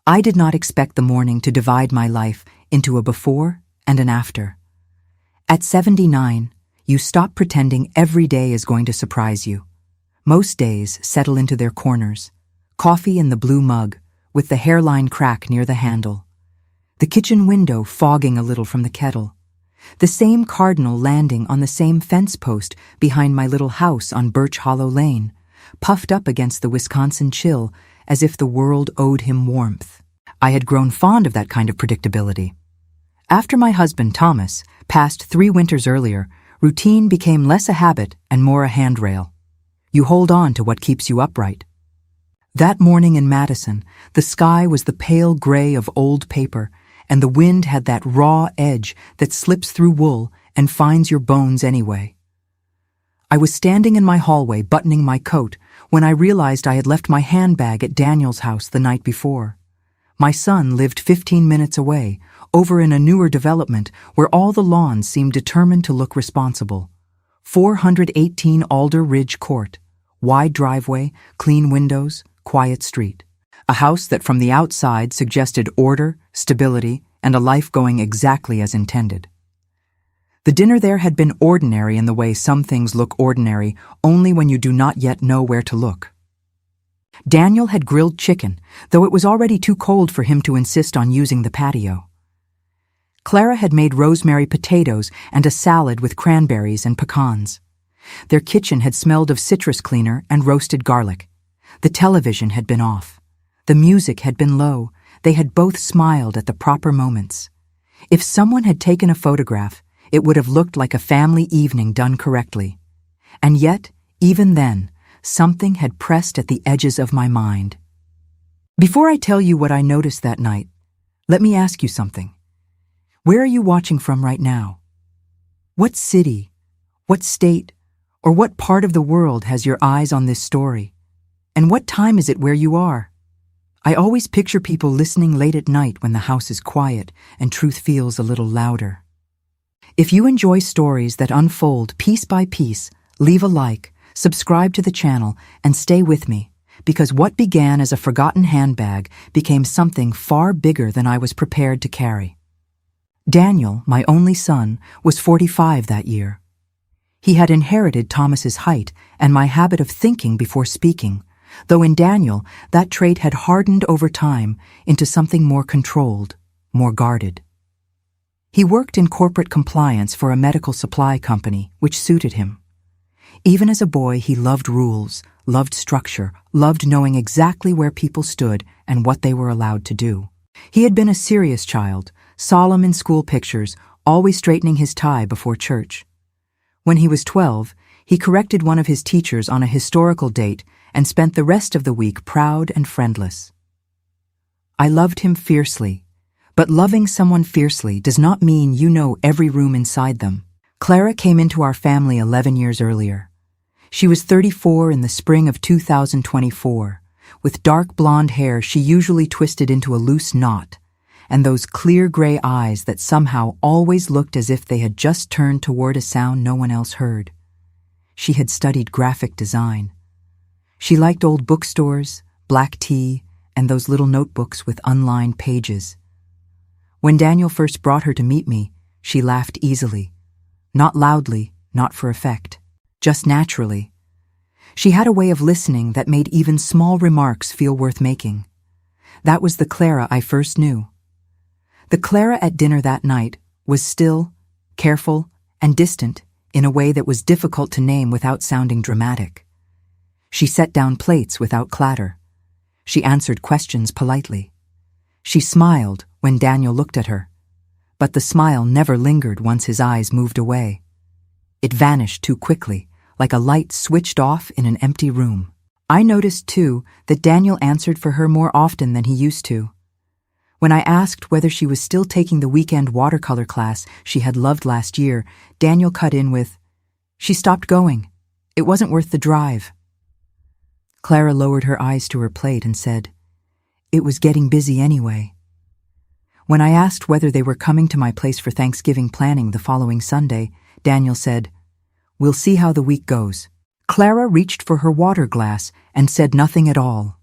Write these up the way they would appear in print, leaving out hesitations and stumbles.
I did not expect the morning to divide my life into a before and an after. At 79, you stop pretending every day is going to surprise you. Most days settle into their corners. Coffee in the blue mug, with the hairline crack near the handle. The kitchen window fogging a little from the kettle. The same cardinal landing on the same fence post behind my little house on Birch Hollow Lane, puffed up against the Wisconsin chill as if the world owed him warmth. I had grown fond of that kind of predictability. After my husband, Thomas, passed 3 winters earlier, routine became less a habit and more a handrail. You hold on to what keeps you upright. That morning in Madison, the sky was the pale gray of old paper, and the wind had that raw edge that slips through wool and finds your bones anyway. I was standing in my hallway buttoning my coat when I realized I had left my handbag at Daniel's house the night before. My son lived 15 minutes away, over in a newer development where all the lawns seemed determined to look responsible. 418 Alder Ridge Court, wide driveway, clean windows, quiet street. A house that from the outside suggested order, stability, and a life going exactly as intended. The dinner there had been ordinary in the way some things look ordinary only when you do not yet know where to look. Daniel had grilled chicken, though it was already too cold for him to insist on using the patio. Clara had made rosemary potatoes and a salad with cranberries and pecans. Their kitchen had smelled of citrus cleaner and roasted garlic. The television had been off. The music had been low. They had both smiled at the proper moments. If someone had taken a photograph, it would have looked like a family evening done correctly. And yet, even then, something had pressed at the edges of my mind. Before I tell you what I noticed that night, let me ask you something. Where are you watching from right now? What city, what state, or what part of the world has your eyes on this story? And what time is it where you are? I always picture people listening late at night when the house is quiet and truth feels a little louder. If you enjoy stories that unfold piece by piece, leave a like, subscribe to the channel, and stay with me, because what began as a forgotten handbag became something far bigger than I was prepared to carry. Daniel, my only son, was 45 that year. He had inherited Thomas's height and my habit of thinking before speaking, though in Daniel that trait had hardened over time into something more controlled, more guarded. He worked in corporate compliance for a medical supply company, which suited him. Even as a boy, he loved rules, loved structure, loved knowing exactly where people stood and what they were allowed to do. He had been a serious child, solemn in school pictures, always straightening his tie before church. When he was 12, he corrected one of his teachers on a historical date and spent the rest of the week proud and friendless. I loved him fiercely, but loving someone fiercely does not mean you know every room inside them. Clara came into our family 11 years earlier. She was 34 in the spring of 2024. With dark blonde hair she usually twisted into a loose knot, and those clear gray eyes that somehow always looked as if they had just turned toward a sound no one else heard. She had studied graphic design. She liked old bookstores, black tea, and those little notebooks with unlined pages. When Daniel first brought her to meet me, she laughed easily. Not loudly, not for effect, just naturally. She had a way of listening that made even small remarks feel worth making. That was the Clara I first knew. The Clara at dinner that night was still, careful, and distant in a way that was difficult to name without sounding dramatic. She set down plates without clatter. She answered questions politely. She smiled when Daniel looked at her, but the smile never lingered once his eyes moved away. It vanished too quickly, like a light switched off in an empty room. I noticed, too, that Daniel answered for her more often than he used to. When I asked whether she was still taking the weekend watercolor class she had loved last year, Daniel cut in with, "She stopped going. It wasn't worth the drive." Clara lowered her eyes to her plate and said, "It was getting busy anyway." When I asked whether they were coming to my place for Thanksgiving planning the following Sunday, Daniel said, "We'll see how the week goes." Clara reached for her water glass and said nothing at all.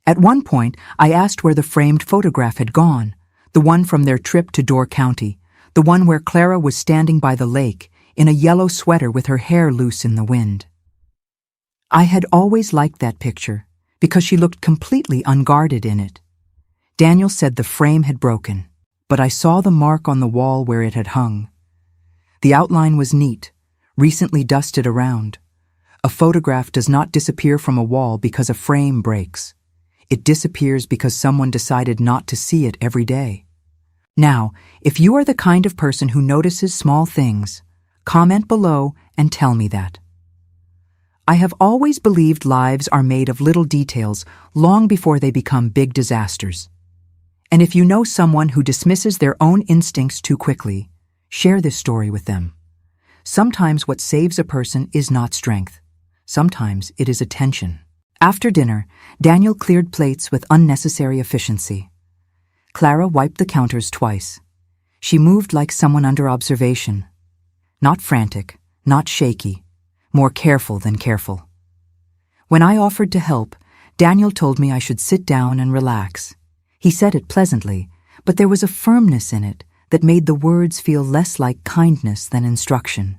At one point, I asked where the framed photograph had gone, the one from their trip to Door County, the one where Clara was standing by the lake, in a yellow sweater with her hair loose in the wind. I had always liked that picture, because she looked completely unguarded in it. Daniel said the frame had broken, but I saw the mark on the wall where it had hung. The outline was neat, recently dusted around. A photograph does not disappear from a wall because a frame breaks. It disappears because someone decided not to see it every day. Now, if you are the kind of person who notices small things, comment below and tell me that. I have always believed lives are made of little details long before they become big disasters. And if you know someone who dismisses their own instincts too quickly, share this story with them. Sometimes what saves a person is not strength. Sometimes it is attention. After dinner, Daniel cleared plates with unnecessary efficiency. Clara wiped the counters twice. She moved like someone under observation. Not frantic, not shaky, more careful than careful. When I offered to help, Daniel told me I should sit down and relax. He said it pleasantly, but there was a firmness in it that made the words feel less like kindness than instruction.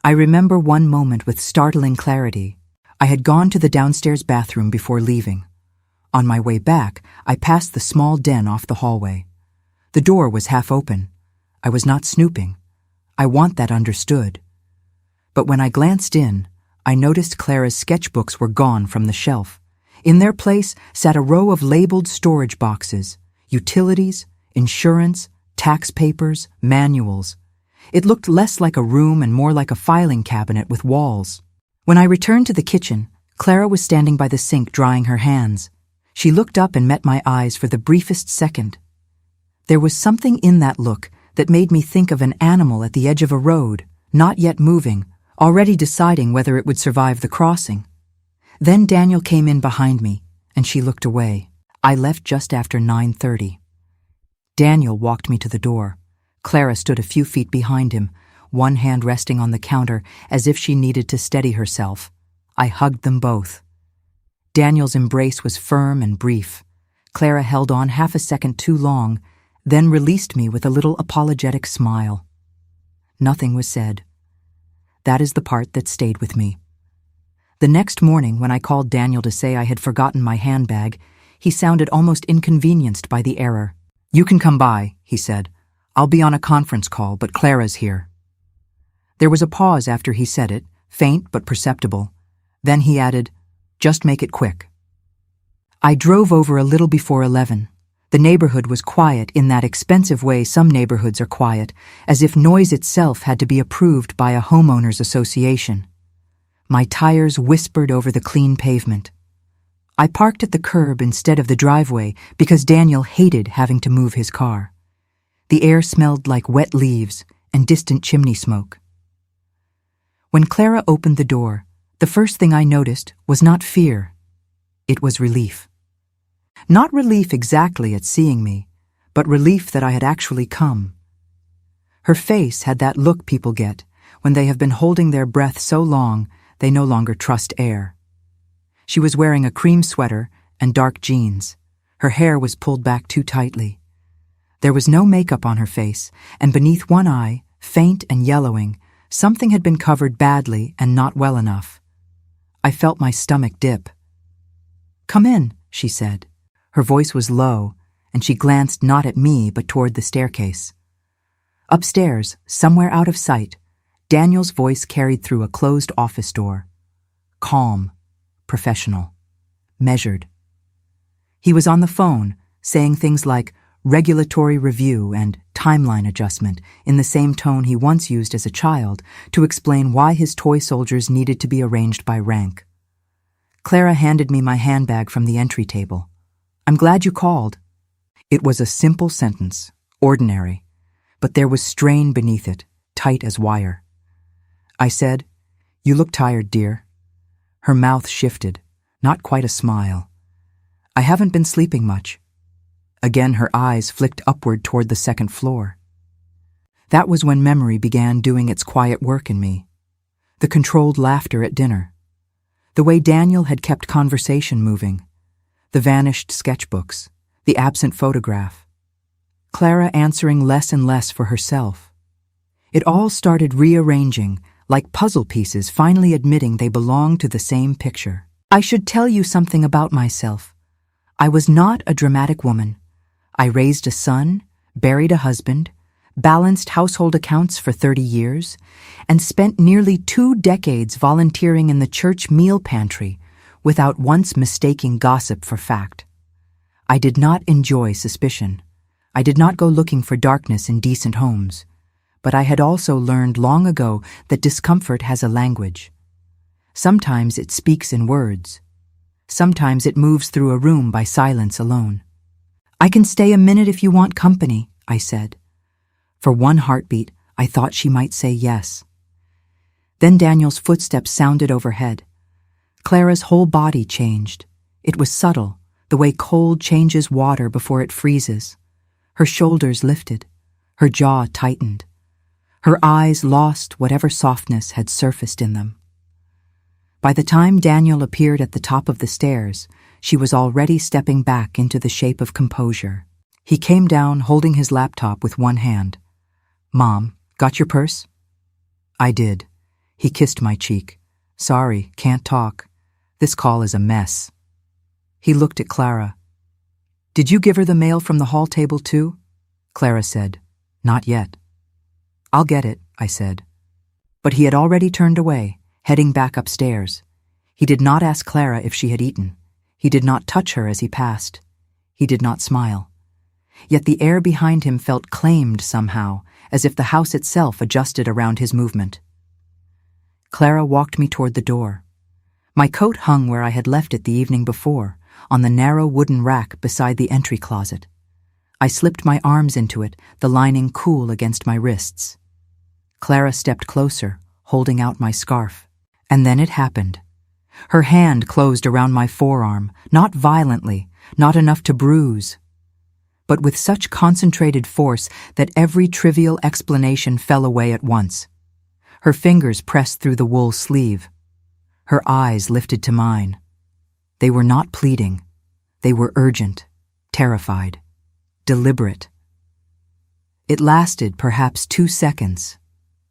I remember one moment with startling clarity. I had gone to the downstairs bathroom before leaving. On my way back, I passed the small den off the hallway. The door was half open. I was not snooping. I want that understood. But when I glanced in, I noticed Clara's sketchbooks were gone from the shelf. In their place sat a row of labeled storage boxes, utilities, insurance, tax papers, manuals. It looked less like a room and more like a filing cabinet with walls. When I returned to the kitchen, Clara was standing by the sink drying her hands. She looked up and met my eyes for the briefest second. There was something in that look that made me think of an animal at the edge of a road, not yet moving, already deciding whether it would survive the crossing. Then Daniel came in behind me, and she looked away. I left just after 9:30. Daniel walked me to the door. Clara stood a few feet behind him, one hand resting on the counter as if she needed to steady herself. I hugged them both. Daniel's embrace was firm and brief. Clara held on half a second too long, then released me with a little apologetic smile. Nothing was said. That is the part that stayed with me. The next morning, when I called Daniel to say I had forgotten my handbag, he sounded almost inconvenienced by the error. "You can come by," he said. "I'll be on a conference call, but Clara's here." There was a pause after he said it, faint but perceptible. Then he added, "Just make it quick." I drove over a little before 11. The neighborhood was quiet in that expensive way some neighborhoods are quiet, as if noise itself had to be approved by a homeowners association. My tires whispered over the clean pavement. I parked at the curb instead of the driveway because Daniel hated having to move his car. The air smelled like wet leaves and distant chimney smoke. When Clara opened the door, the first thing I noticed was not fear. It was relief. Not relief exactly at seeing me, but relief that I had actually come. Her face had that look people get when they have been holding their breath so long they no longer trust air. She was wearing a cream sweater and dark jeans. Her hair was pulled back too tightly. There was no makeup on her face, and beneath one eye, faint and yellowing, something had been covered badly and not well enough. I felt my stomach dip. "Come in," she said. Her voice was low, and she glanced not at me but toward the staircase. Upstairs, somewhere out of sight, Daniel's voice carried through a closed office door. Calm, professional, measured. He was on the phone, saying things like regulatory review and timeline adjustment in the same tone he once used as a child to explain why his toy soldiers needed to be arranged by rank. Clara handed me my handbag from the entry table. "I'm glad you called." It was a simple sentence, ordinary, but there was strain beneath it, tight as wire. I said, "You look tired, dear." Her mouth shifted, not quite a smile. "I haven't been sleeping much." Again her eyes flicked upward toward the second floor. That was when memory began doing its quiet work in me. The controlled laughter at dinner. The way Daniel had kept conversation moving. The vanished sketchbooks, the absent photograph. Clara answering less and less for herself. It all started rearranging, like puzzle pieces finally admitting they belonged to the same picture. I should tell you something about myself. I was not a dramatic woman. I raised a son, buried a husband, balanced household accounts for 30 years, and spent nearly 2 decades volunteering in the church meal pantry without once mistaking gossip for fact. I did not enjoy suspicion. I did not go looking for darkness in decent homes. But I had also learned long ago that discomfort has a language. Sometimes it speaks in words. Sometimes it moves through a room by silence alone. I can stay a minute if you want company, I said. For one heartbeat, I thought she might say yes. Then Daniel's footsteps sounded overhead. Clara's whole body changed. It was subtle, the way cold changes water before it freezes. Her shoulders lifted. Her jaw tightened. Her eyes lost whatever softness had surfaced in them. By the time Daniel appeared at the top of the stairs, she was already stepping back into the shape of composure. He came down holding his laptop with one hand. "Mom, got your purse?" I did. He kissed my cheek. "Sorry, can't talk. This call is a mess." He looked at Clara. "Did you give her the mail from the hall table too?" Clara said, "Not yet." "I'll get it," I said. But he had already turned away, heading back upstairs. He did not ask Clara if she had eaten. He did not touch her as he passed. He did not smile. Yet the air behind him felt claimed somehow, as if the house itself adjusted around his movement. Clara walked me toward the door. My coat hung where I had left it the evening before, on the narrow wooden rack beside the entry closet. I slipped my arms into it, the lining cool against my wrists. Clara stepped closer, holding out my scarf. And then it happened. Her hand closed around my forearm, not violently, not enough to bruise, but with such concentrated force that every trivial explanation fell away at once. Her fingers pressed through the wool sleeve. Her eyes lifted to mine. They were not pleading. They were urgent, terrified, deliberate. It lasted perhaps 2 seconds,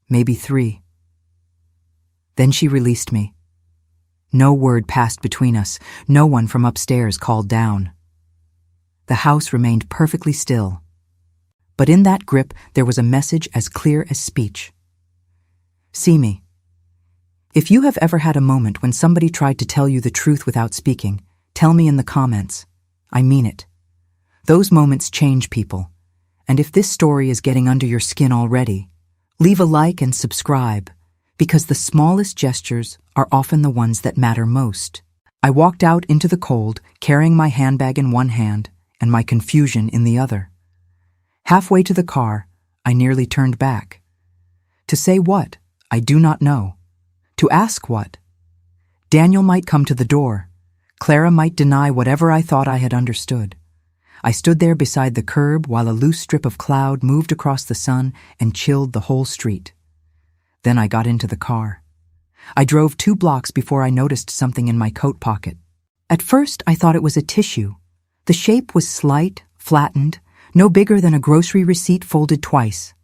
maybe 3. Then she released me. No word passed between us. No one from upstairs called down. The house remained perfectly still. But in that grip there was a message as clear as speech. See me. If you have ever had a moment when somebody tried to tell you the truth without speaking, tell me in the comments. I mean it. Those moments change people. And if this story is getting under your skin already, leave a like and subscribe, because the smallest gestures are often the ones that matter most. I walked out into the cold, carrying my handbag in one hand and my confusion in the other. Halfway to the car, I nearly turned back. To say what? I do not know. To ask what? Daniel might come to the door. Clara might deny whatever I thought I had understood. I stood there beside the curb while a loose strip of cloud moved across the sun and chilled the whole street. Then I got into the car. I drove 2 blocks before I noticed something in my coat pocket. At first, I thought it was a tissue. The shape was slight, flattened, no bigger than a grocery receipt folded twice.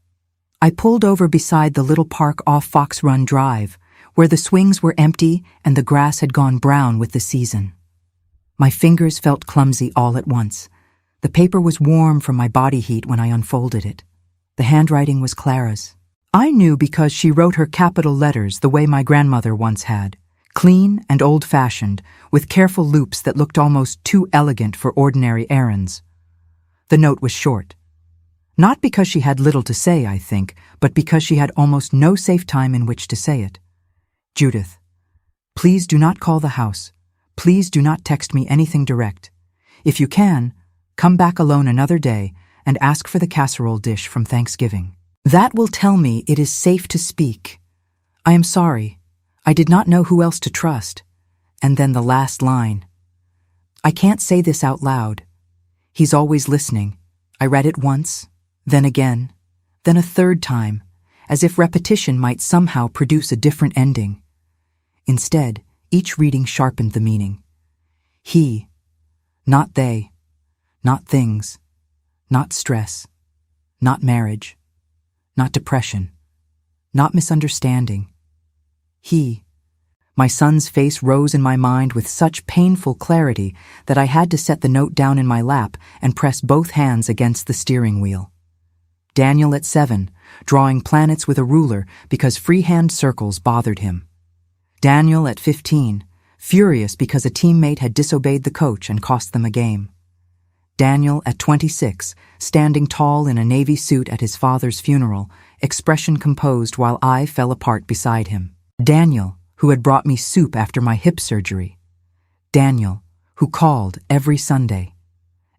I pulled over beside the little park off Fox Run Drive, where the swings were empty and the grass had gone brown with the season. My fingers felt clumsy all at once. The paper was warm from my body heat when I unfolded it. The handwriting was Clara's. I knew because she wrote her capital letters the way my grandmother once had, clean and old-fashioned, with careful loops that looked almost too elegant for ordinary errands. The note was short. Not because she had little to say, I think, but because she had almost no safe time in which to say it. Judith, please do not call the house. Please do not text me anything direct. If you can, come back alone another day and ask for the casserole dish from Thanksgiving. That will tell me it is safe to speak. I am sorry. I did not know who else to trust. And then the last line. I can't say this out loud. He's always listening. I read it once, then again, then a third time, as if repetition might somehow produce a different ending. Instead, each reading sharpened the meaning. He, Not they, not things, not stress, not marriage, not depression, not misunderstanding. He. My son's face rose in my mind with such painful clarity that I had to set the note down in my lap and press both hands against the steering wheel. Daniel at 7, drawing planets with a ruler because freehand circles bothered him. Daniel at 15, furious because a teammate had disobeyed the coach and cost them a game. Daniel at 26, standing tall in a navy suit at his father's funeral, expression composed while I fell apart beside him. Daniel, who had brought me soup after my hip surgery. Daniel, who called every Sunday.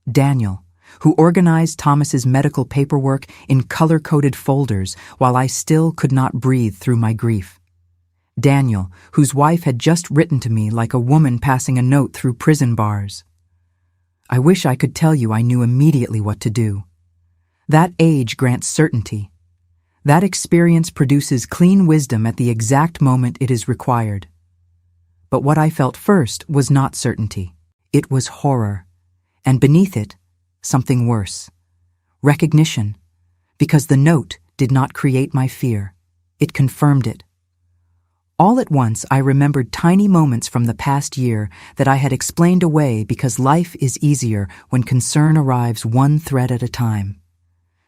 Daniel, who organized Thomas's medical paperwork in color-coded folders while I still could not breathe through my grief. Daniel, whose wife had just written to me like a woman passing a note through prison bars. I wish I could tell you I knew immediately what to do. That age grants certainty. That experience produces clean wisdom at the exact moment it is required. But what I felt first was not certainty. It was horror. And beneath it, something worse. Recognition. Because the note did not create my fear. It confirmed it. All at once, I remembered tiny moments from the past year that I had explained away because life is easier when concern arrives one thread at a time.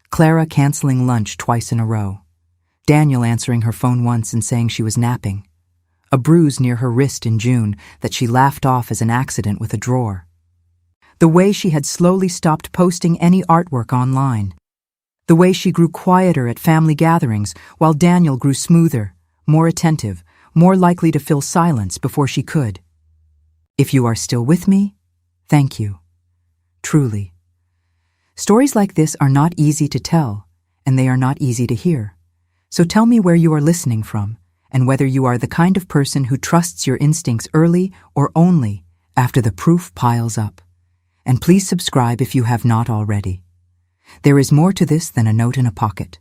Clara canceling lunch twice in a row. Daniel answering her phone once and saying she was napping. A bruise near her wrist in June that she laughed off as an accident with a drawer. The way she had slowly stopped posting any artwork online. The way she grew quieter at family gatherings while Daniel grew smoother, more attentive, more likely to fill silence before she could. If you are still with me, thank you. Truly. Stories like this are not easy to tell, and they are not easy to hear. So tell me where you are listening from, and whether you are the kind of person who trusts your instincts early or only after the proof piles up. And please subscribe if you have not already. There is more to this than a note in a pocket.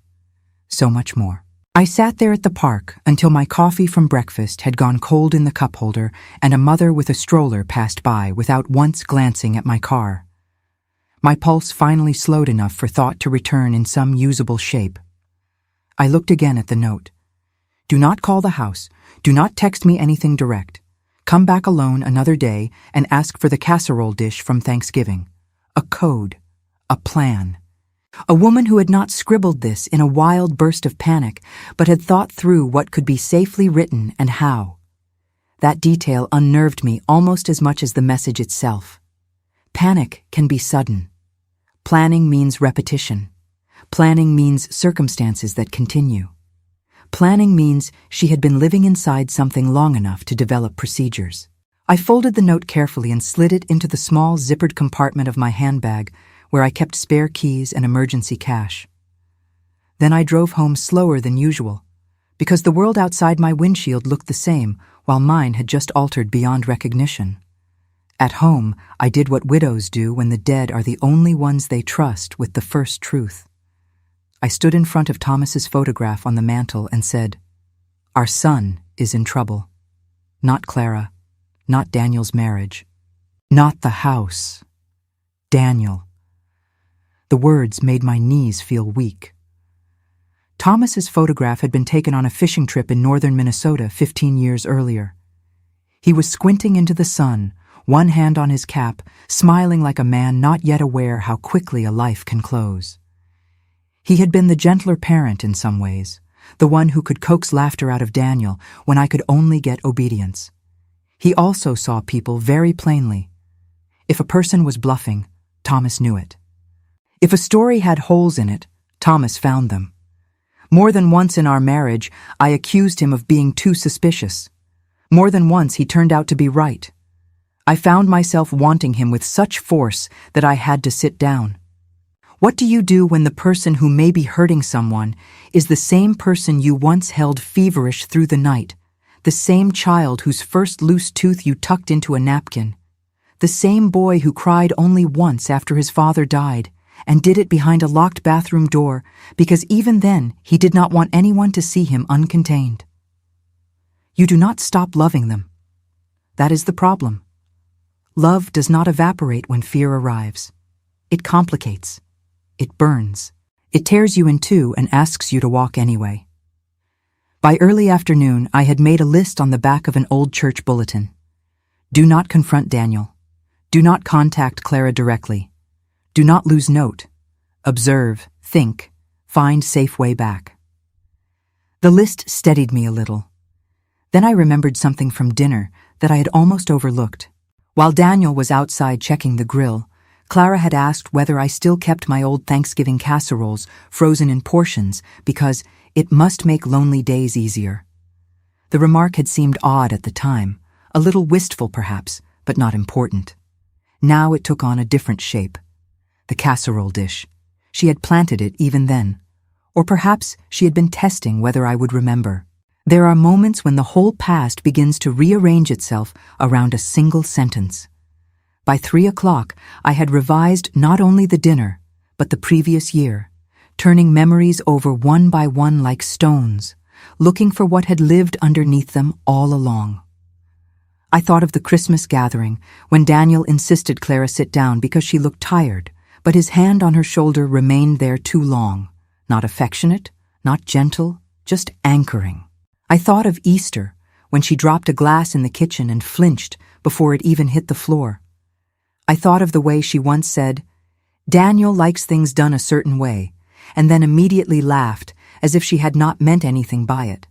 So much more. I sat there at the park until my coffee from breakfast had gone cold in the cup holder and a mother with a stroller passed by without once glancing at my car. My pulse finally slowed enough for thought to return in some usable shape. I looked again at the note. Do not call the house. Do not text me anything direct. Come back alone another day and ask for the casserole dish from Thanksgiving. A code. A plan. A woman who had not scribbled this in a wild burst of panic, but had thought through what could be safely written and how. That detail unnerved me almost as much as the message itself. Panic can be sudden. Planning means repetition. Planning means circumstances that continue. Planning means she had been living inside something long enough to develop procedures. I folded the note carefully and slid it into the small zippered compartment of my handbag where I kept spare keys and emergency cash. Then I drove home slower than usual, because the world outside my windshield looked the same while mine had just altered beyond recognition. At home, I did what widows do when the dead are the only ones they trust with the first truth. I stood in front of Thomas's photograph on the mantel and said, "Our son is in trouble. Not Clara, not Daniel's marriage, not the house. Daniel." The words made my knees feel weak. Thomas's photograph had been taken on a fishing trip in northern Minnesota 15 years earlier. He was squinting into the sun, one hand on his cap, smiling like a man not yet aware how quickly a life can close. He had been the gentler parent in some ways, the one who could coax laughter out of Daniel when I could only get obedience. He also saw people very plainly. If a person was bluffing, Thomas knew it. If a story had holes in it, Thomas found them. More than once in our marriage, I accused him of being too suspicious. More than once, he turned out to be right. I found myself wanting him with such force that I had to sit down. What do you do when the person who may be hurting someone is the same person you once held feverish through the night, the same child whose first loose tooth you tucked into a napkin, the same boy who cried only once after his father died, and did it behind a locked bathroom door because even then he did not want anyone to see him uncontained? You do not stop loving them. That is the problem. Love does not evaporate when fear arrives. It complicates. It burns. It tears you in two and asks you to walk anyway. By early afternoon, I had made a list on the back of an old church bulletin. Do not confront Daniel. Do not contact Clara directly. Do not lose note. Observe, think, find safe way back. The list steadied me a little. Then I remembered something from dinner that I had almost overlooked. While Daniel was outside checking the grill, Clara had asked whether I still kept my old Thanksgiving casseroles frozen in portions because it must make lonely days easier. The remark had seemed odd at the time, a little wistful perhaps, but not important. Now it took on a different shape. The casserole dish. She had planted it even then. Or perhaps she had been testing whether I would remember. There are moments when the whole past begins to rearrange itself around a single sentence. By 3 o'clock, I had revised not only the dinner, but the previous year, turning memories over one by one like stones, looking for what had lived underneath them all along. I thought of the Christmas gathering when Daniel insisted Clara sit down because she looked tired, but his hand on her shoulder remained there too long, not affectionate, not gentle, just anchoring. I thought of Easter, when she dropped a glass in the kitchen and flinched before it even hit the floor. I thought of the way she once said, "Daniel likes things done a certain way," and then immediately laughed as if she had not meant anything by it.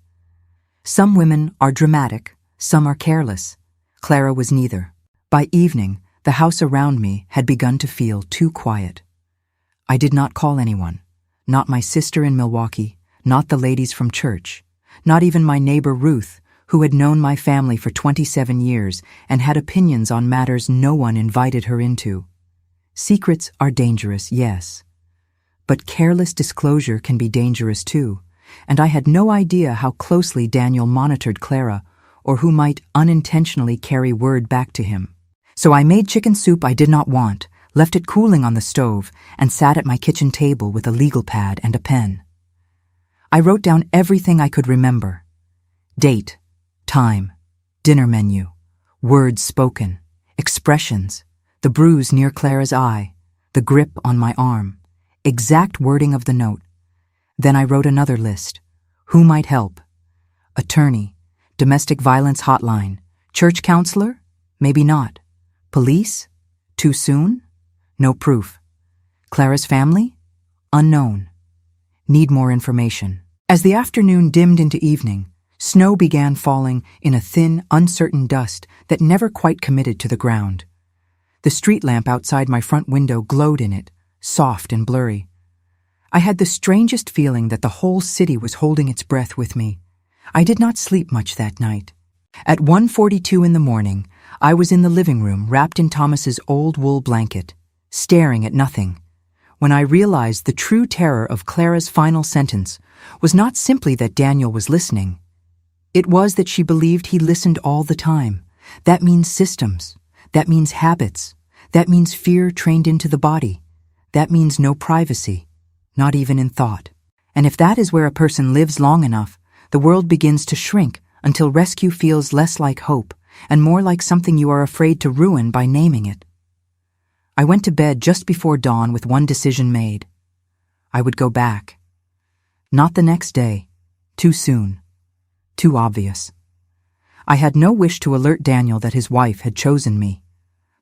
Some women are dramatic, some are careless. Clara was neither. By evening, the house around me had begun to feel too quiet. I did not call anyone, not my sister in Milwaukee, not the ladies from church, not even my neighbor Ruth, who had known my family for 27 years and had opinions on matters no one invited her into. Secrets are dangerous, yes. But careless disclosure can be dangerous too, and I had no idea how closely Daniel monitored Clara or who might unintentionally carry word back to him. So I made chicken soup I did not want, left it cooling on the stove, and sat at my kitchen table with a legal pad and a pen. I wrote down everything I could remember. Date, time, dinner menu, words spoken, expressions, the bruise near Clara's eye, the grip on my arm, exact wording of the note. Then I wrote another list. Who might help? Attorney, domestic violence hotline, church counselor? Maybe not. Police? Too soon? No proof. Clara's family? Unknown. Need more information. As the afternoon dimmed into evening, snow began falling in a thin, uncertain dust that never quite committed to the ground. The street lamp outside my front window glowed in it, soft and blurry. I had the strangest feeling that the whole city was holding its breath with me. I did not sleep much that night. At 1:42 in the morning, I was in the living room wrapped in Thomas's old wool blanket, staring at nothing, when I realized the true terror of Clara's final sentence was not simply that Daniel was listening. It was that she believed he listened all the time. That means systems. That means habits. That means fear trained into the body. That means no privacy, not even in thought. And if that is where a person lives long enough, the world begins to shrink until rescue feels less like hope and more like something you are afraid to ruin by naming it. I went to bed just before dawn with one decision made. I would go back. Not the next day. Too soon. Too obvious. I had no wish to alert Daniel that his wife had chosen me.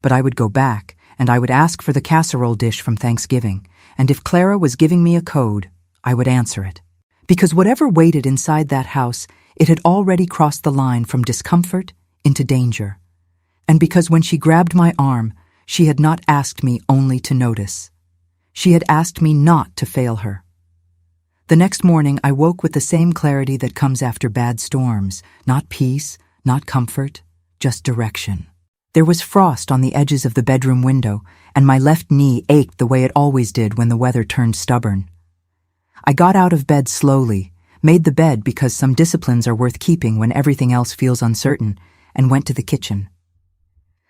But I would go back, and I would ask for the casserole dish from Thanksgiving, and if Clara was giving me a code, I would answer it. Because whatever waited inside that house, it had already crossed the line from discomfort into danger. And because when she grabbed my arm, she had not asked me only to notice. She had asked me not to fail her. The next morning, I woke with the same clarity that comes after bad storms. Not peace, not comfort, just direction. There was frost on the edges of the bedroom window, and my left knee ached the way it always did when the weather turned stubborn. I got out of bed slowly, made the bed because some disciplines are worth keeping when everything else feels uncertain, and went to the kitchen.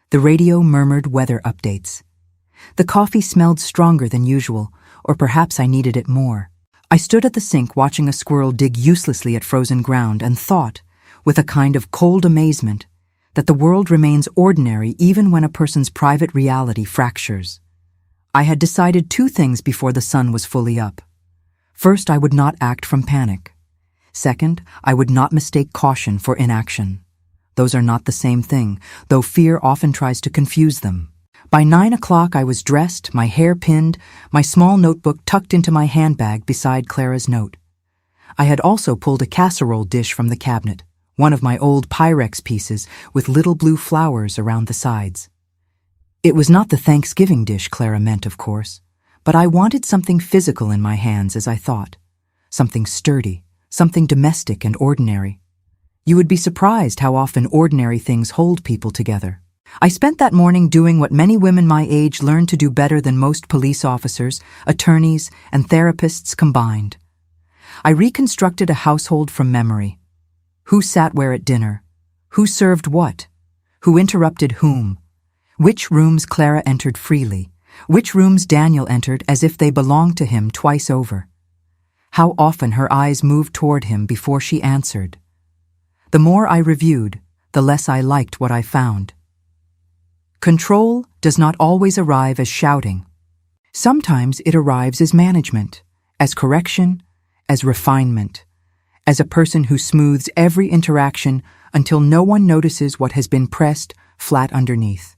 The radio murmured weather updates. The coffee smelled stronger than usual, or perhaps I needed it more. I stood at the sink watching a squirrel dig uselessly at frozen ground and thought, with a kind of cold amazement, that the world remains ordinary even when a person's private reality fractures. I had decided two things before the sun was fully up. First, I would not act from panic. Second, I would not mistake caution for inaction. Those are not the same thing, though fear often tries to confuse them. By 9 o'clock, I was dressed, my hair pinned, my small notebook tucked into my handbag beside Clara's note. I had also pulled a casserole dish from the cabinet, one of my old Pyrex pieces with little blue flowers around the sides. It was not the Thanksgiving dish Clara meant, of course, but I wanted something physical in my hands as I thought. Something sturdy, something domestic and ordinary. You would be surprised how often ordinary things hold people together. I spent that morning doing what many women my age learn to do better than most police officers, attorneys, and therapists combined. I reconstructed a household from memory. Who sat where at dinner? Who served what? Who interrupted whom? Which rooms Clara entered freely? Which rooms Daniel entered as if they belonged to him twice over? How often her eyes moved toward him before she answered. The more I reviewed, the less I liked what I found. Control does not always arrive as shouting. Sometimes it arrives as management, as correction, as refinement, as a person who smooths every interaction until no one notices what has been pressed flat underneath.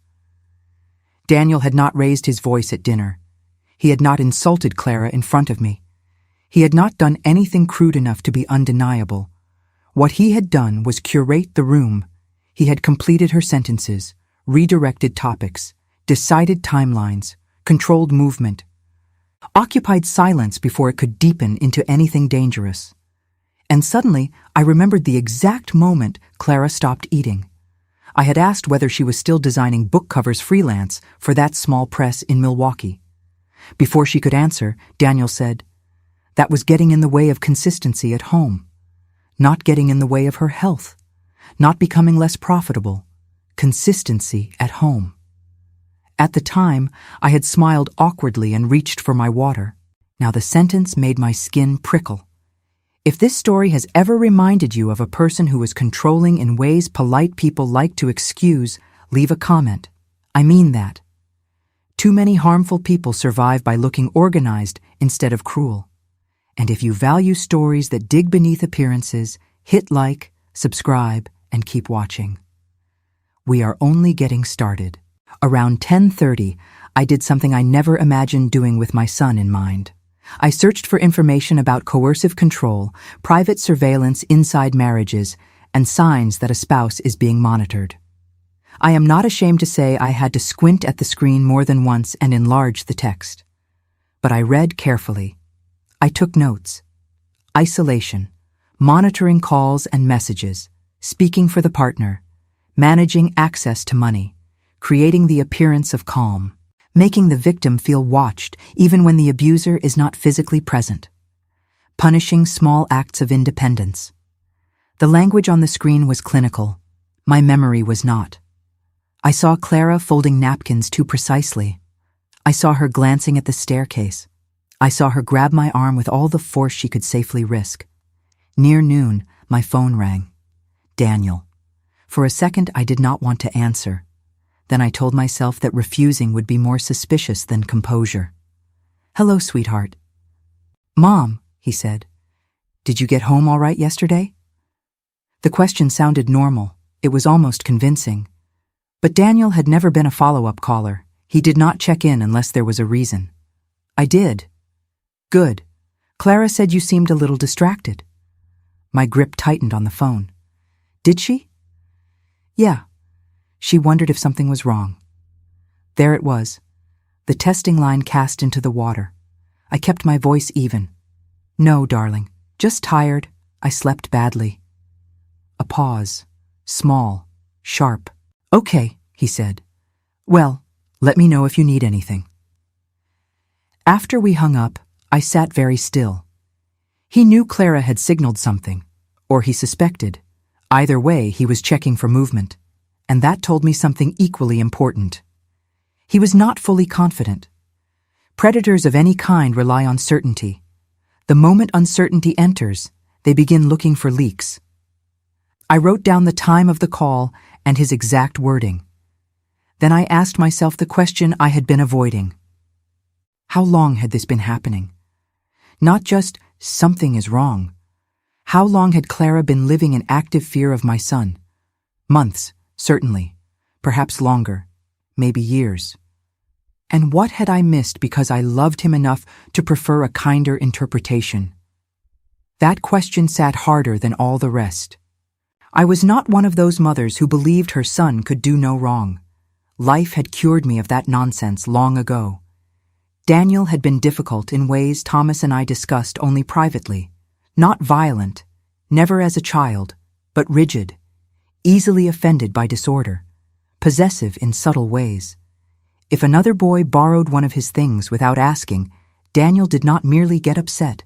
Daniel had not raised his voice at dinner. He had not insulted Clara in front of me. He had not done anything crude enough to be undeniable. What he had done was curate the room. He had completed her sentences, redirected topics, decided timelines, controlled movement, occupied silence before it could deepen into anything dangerous. And suddenly, I remembered the exact moment Clara stopped eating. I had asked whether she was still designing book covers freelance for that small press in Milwaukee. Before she could answer, Daniel said, "That was getting in the way of consistency at home, not getting in the way of her health, not becoming less profitable. Consistency at home." At the time, I had smiled awkwardly and reached for my water. Now the sentence made my skin prickle. If this story has ever reminded you of a person who is controlling in ways polite people like to excuse, leave a comment. I mean that. Too many harmful people survive by looking organized instead of cruel. And if you value stories that dig beneath appearances, hit like, subscribe, and keep watching. We are only getting started. Around 10:30, I did something I never imagined doing with my son in mind. I searched for information about coercive control, private surveillance inside marriages, and signs that a spouse is being monitored. I am not ashamed to say I had to squint at the screen more than once and enlarge the text. But I read carefully. I took notes. Isolation, monitoring calls and messages, speaking for the partner, managing access to money, creating the appearance of calm, making the victim feel watched even when the abuser is not physically present, punishing small acts of independence. The language on the screen was clinical. My memory was not. I saw Clara folding napkins too precisely. I saw her glancing at the staircase. I saw her grab my arm with all the force she could safely risk. Near noon, my phone rang. Daniel. For a second, I did not want to answer. Then I told myself that refusing would be more suspicious than composure. "Hello, sweetheart." "Mom," he said. "Did you get home all right yesterday?" The question sounded normal. It was almost convincing. But Daniel had never been a follow-up caller. He did not check in unless there was a reason. "I did." "Good. Clara said you seemed a little distracted." My grip tightened on the phone. "Did she?" "Yeah. She wondered if something was wrong." There it was, the testing line cast into the water. I kept my voice even. "No, darling, just tired. I slept badly." A pause, small, sharp. "Okay," he said. "Well, let me know if you need anything." After we hung up, I sat very still. He knew Clara had signaled something, or he suspected. Either way, he was checking for movement. And that told me something equally important. He was not fully confident. Predators of any kind rely on certainty. The moment uncertainty enters, they begin looking for leaks. I wrote down the time of the call and his exact wording. Then I asked myself the question I had been avoiding. How long had this been happening? Not just, something is wrong. How long had Clara been living in active fear of my son? Months, certainly. Perhaps longer. Maybe years. And what had I missed because I loved him enough to prefer a kinder interpretation? That question sat harder than all the rest. I was not one of those mothers who believed her son could do no wrong. Life had cured me of that nonsense long ago. Daniel had been difficult in ways Thomas and I discussed only privately. Not violent, never as a child, but rigid, easily offended by disorder, possessive in subtle ways. If another boy borrowed one of his things without asking, Daniel did not merely get upset.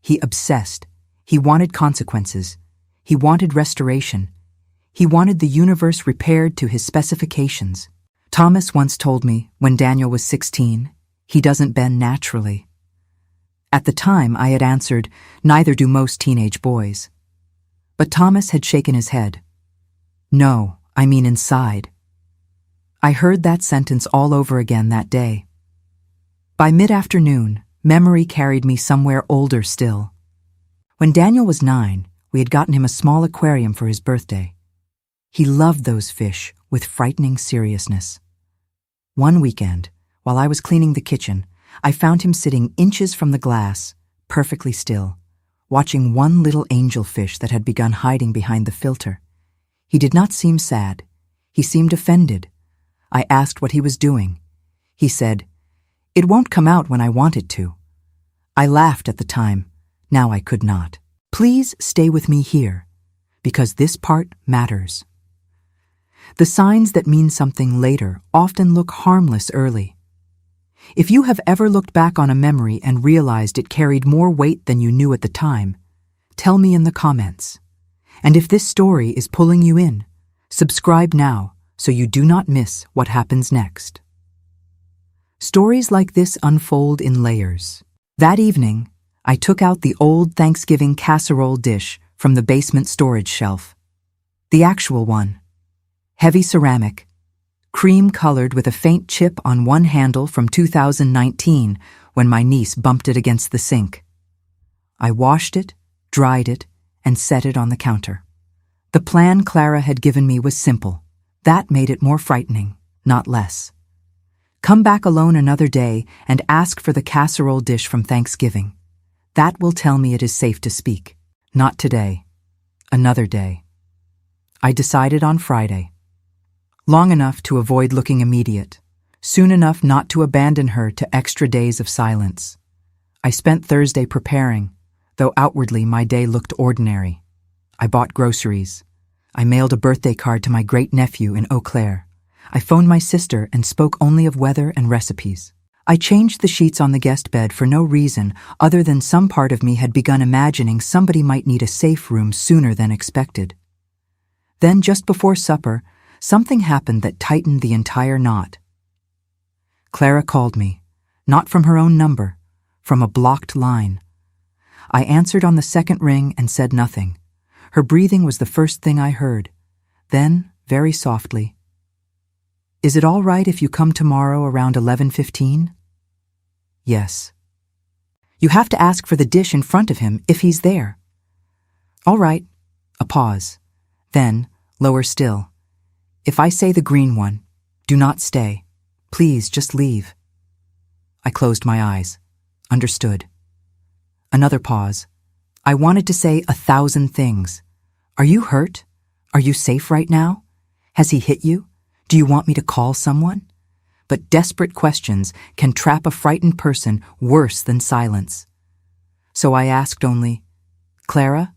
He obsessed. He wanted consequences. He wanted restoration. He wanted the universe repaired to his specifications. Thomas once told me, when Daniel was 16, he doesn't bend naturally. At the time, I had answered, neither do most teenage boys. But Thomas had shaken his head. No, I mean inside. I heard that sentence all over again that day. By mid-afternoon, memory carried me somewhere older still. When Daniel was 9, we had gotten him a small aquarium for his birthday. He loved those fish with frightening seriousness. One weekend, while I was cleaning the kitchen, I found him sitting inches from the glass, perfectly still, watching one little angelfish that had begun hiding behind the filter. He did not seem sad. He seemed offended. I asked what he was doing. He said, "It won't come out when I want it to." I laughed at the time. Now I could not. Please stay with me here, because this part matters. The signs that mean something later often look harmless early. If you have ever looked back on a memory and realized it carried more weight than you knew at the time, tell me in the comments. And if this story is pulling you in, subscribe now so you do not miss what happens next. Stories like this unfold in layers. That evening, I took out the old Thanksgiving casserole dish from the basement storage shelf. The actual one. Heavy ceramic, cream-colored with a faint chip on one handle from 2019 when my niece bumped it against the sink. I washed it, dried it, and set it on the counter. The plan Clara had given me was simple. That made it more frightening, not less. Come back alone another day and ask for the casserole dish from Thanksgiving. That will tell me it is safe to speak. Not today. Another day. I decided on Friday. Long enough to avoid looking immediate. Soon enough not to abandon her to extra days of silence. I spent Thursday preparing, though outwardly my day looked ordinary. I bought groceries. I mailed a birthday card to my great-nephew in Eau Claire. I phoned my sister and spoke only of weather and recipes. I changed the sheets on the guest bed for no reason other than some part of me had begun imagining somebody might need a safe room sooner than expected. Then, just before supper, something happened that tightened the entire knot. Clara called me, not from her own number, from a blocked line. I answered on the second ring and said nothing. Her breathing was the first thing I heard. Then, very softly, "Is it all right if you come tomorrow around 11:15? "Yes." "You have to ask for the dish in front of him if he's there." "All right." A pause. Then, lower still. "If I say the green one, do not stay. Please, just leave." I closed my eyes. Understood. Another pause. I wanted to say 1,000 things. "Are you hurt? Are you safe right now? Has he hit you? Do you want me to call someone?" But desperate questions can trap a frightened person worse than silence. So I asked only, "Clara,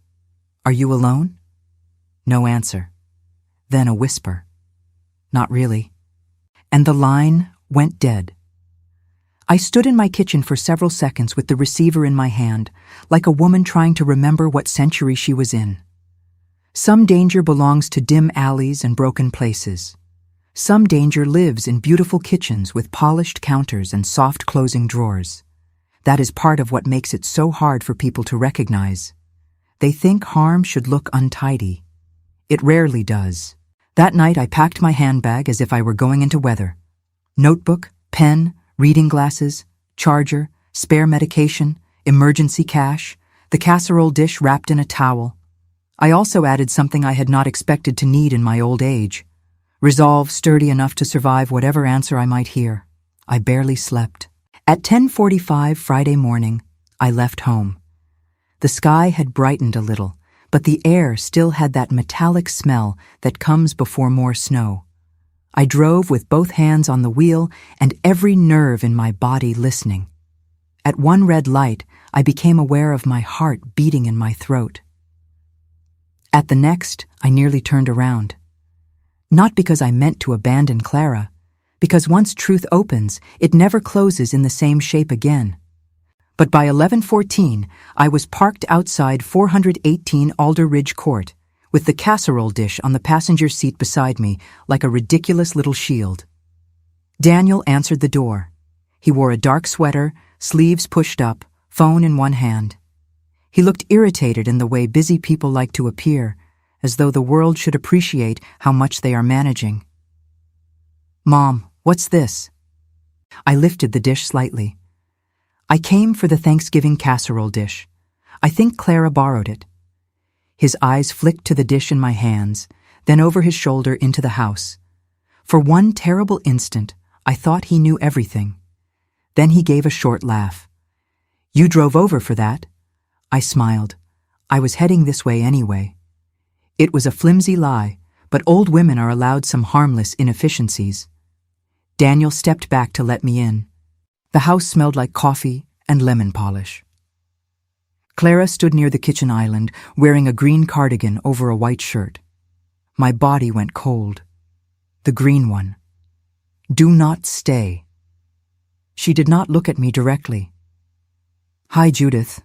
are you alone?" No answer. Then a whisper. "Not really." And the line went dead. I stood in my kitchen for several seconds with the receiver in my hand, like a woman trying to remember what century she was in. Some danger belongs to dim alleys and broken places. Some danger lives in beautiful kitchens with polished counters and soft closing drawers. That is part of what makes it so hard for people to recognize. They think harm should look untidy. It rarely does. That night I packed my handbag as if I were going into weather. Notebook, pen, reading glasses, charger, spare medication, emergency cash, the casserole dish wrapped in a towel. I also added something I had not expected to need in my old age. Resolve sturdy enough to survive whatever answer I might hear. I barely slept. At 10:45 Friday morning, I left home. The sky had brightened a little, but the air still had that metallic smell that comes before more snow. I drove with both hands on the wheel and every nerve in my body listening. At one red light, I became aware of my heart beating in my throat. At the next, I nearly turned around. Not because I meant to abandon Clara, because once truth opens, it never closes in the same shape again. But by 11:14, I was parked outside 418 Alder Ridge Court, with the casserole dish on the passenger seat beside me like a ridiculous little shield. Daniel answered the door. He wore a dark sweater, sleeves pushed up, phone in one hand. He looked irritated in the way busy people like to appear, as though the world should appreciate how much they are managing. "Mom, what's this?" I lifted the dish slightly. "I came for the Thanksgiving casserole dish. I think Clara borrowed it." His eyes flicked to the dish in my hands, then over his shoulder into the house. For one terrible instant, I thought he knew everything. Then he gave a short laugh. "You drove over for that?" I smiled. I was heading this way anyway. It was a flimsy lie, but old women are allowed some harmless inefficiencies. Daniel stepped back to let me in. The house smelled like coffee and lemon polish. Clara stood near the kitchen island, wearing a green cardigan over a white shirt. My body went cold. The green one. "Do not stay." She did not look at me directly. "Hi, Judith."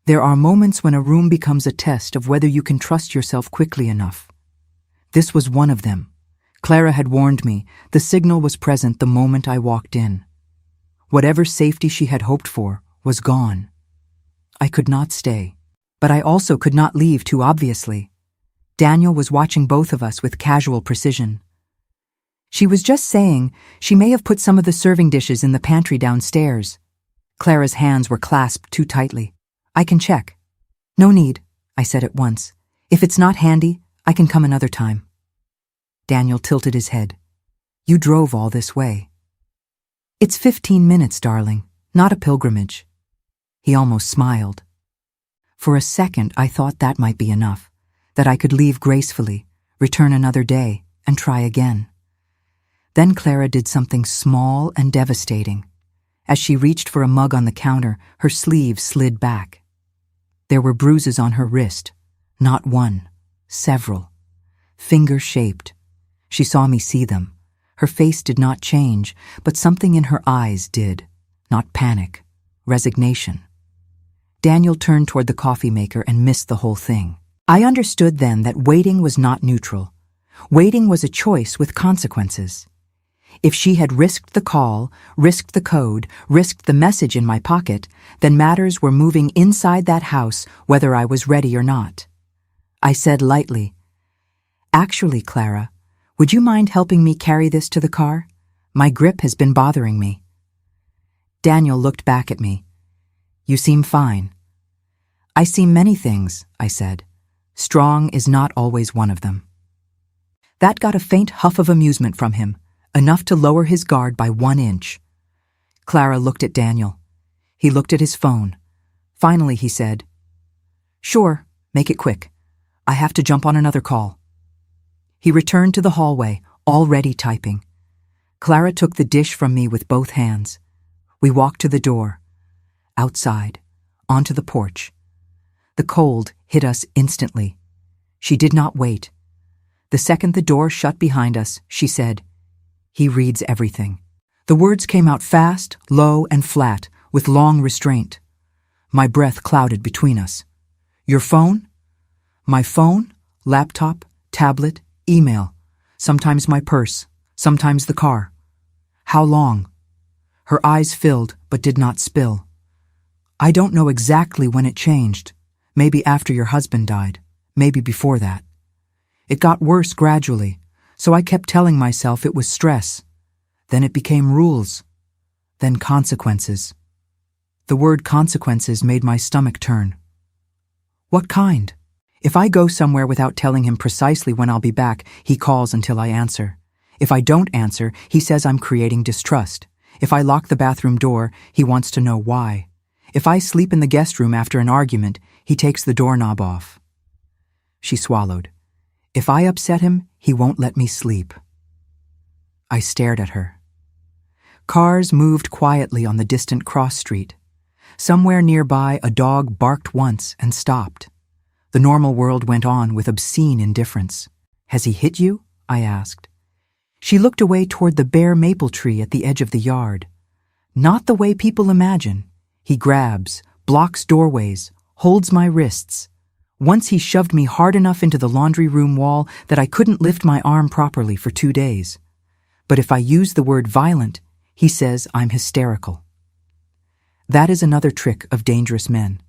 There are moments when a room becomes a test of whether you can trust yourself quickly enough. This was one of them. Clara had warned me. The signal was present the moment I walked in. Whatever safety she had hoped for was gone. I could not stay, but I also could not leave too obviously. Daniel was watching both of us with casual precision. "She was just saying she may have put some of the serving dishes in the pantry downstairs." Clara's hands were clasped too tightly. "I can check." "No need," I said at once. "If it's not handy, I can come another time." Daniel tilted his head. "You drove all this way." "It's 15 minutes, darling, not a pilgrimage." He almost smiled. For a second, I thought that might be enough, that I could leave gracefully, return another day, and try again. Then Clara did something small and devastating. As she reached for a mug on the counter, her sleeve slid back. There were bruises on her wrist, not one, several, finger-shaped. She saw me see them. Her face did not change, but something in her eyes did. Not panic, resignation. Daniel turned toward the coffee maker and missed the whole thing. I understood then that waiting was not neutral. Waiting was a choice with consequences. If she had risked the call, risked the code, risked the message in my pocket, then matters were moving inside that house whether I was ready or not. I said lightly, "Actually, Clara, would you mind helping me carry this to the car? My grip has been bothering me." Daniel looked back at me. "You seem fine." "I seem many things," I said. "Strong is not always one of them." That got a faint huff of amusement from him, enough to lower his guard by 1 inch. Clara looked at Daniel. He looked at his phone. Finally, he said, "Sure, make it quick. I have to jump on another call." He returned to the hallway, already typing. Clara took the dish from me with both hands. We walked to the door. Outside, onto the porch. The cold hit us instantly. She did not wait. The second the door shut behind us, she said, "He reads everything." The words came out fast, low, and flat, with long restraint. My breath clouded between us. "Your phone?" "My phone, laptop, tablet, email. Sometimes my purse, sometimes the car." "How long?" Her eyes filled, but did not spill. "I don't know exactly when it changed. Maybe after your husband died. Maybe before that." It got worse gradually, so I kept telling myself it was stress. Then it became rules. Then consequences. The word consequences made my stomach turn. What kind? If I go somewhere without telling him precisely when I'll be back, he calls until I answer. If I don't answer, he says I'm creating distrust. If I lock the bathroom door, he wants to know why. If I sleep in the guest room after an argument, he takes the doorknob off. She swallowed. If I upset him, he won't let me sleep. I stared at her. Cars moved quietly on the distant cross street. Somewhere nearby, a dog barked once and stopped. The normal world went on with obscene indifference. Has he hit you? I asked. She looked away toward the bare maple tree at the edge of the yard. Not the way people imagine. He grabs, blocks doorways, holds my wrists. Once he shoved me hard enough into the laundry room wall that I couldn't lift my arm properly for 2 days. But if I use the word violent, he says I'm hysterical. That is another trick of dangerous men.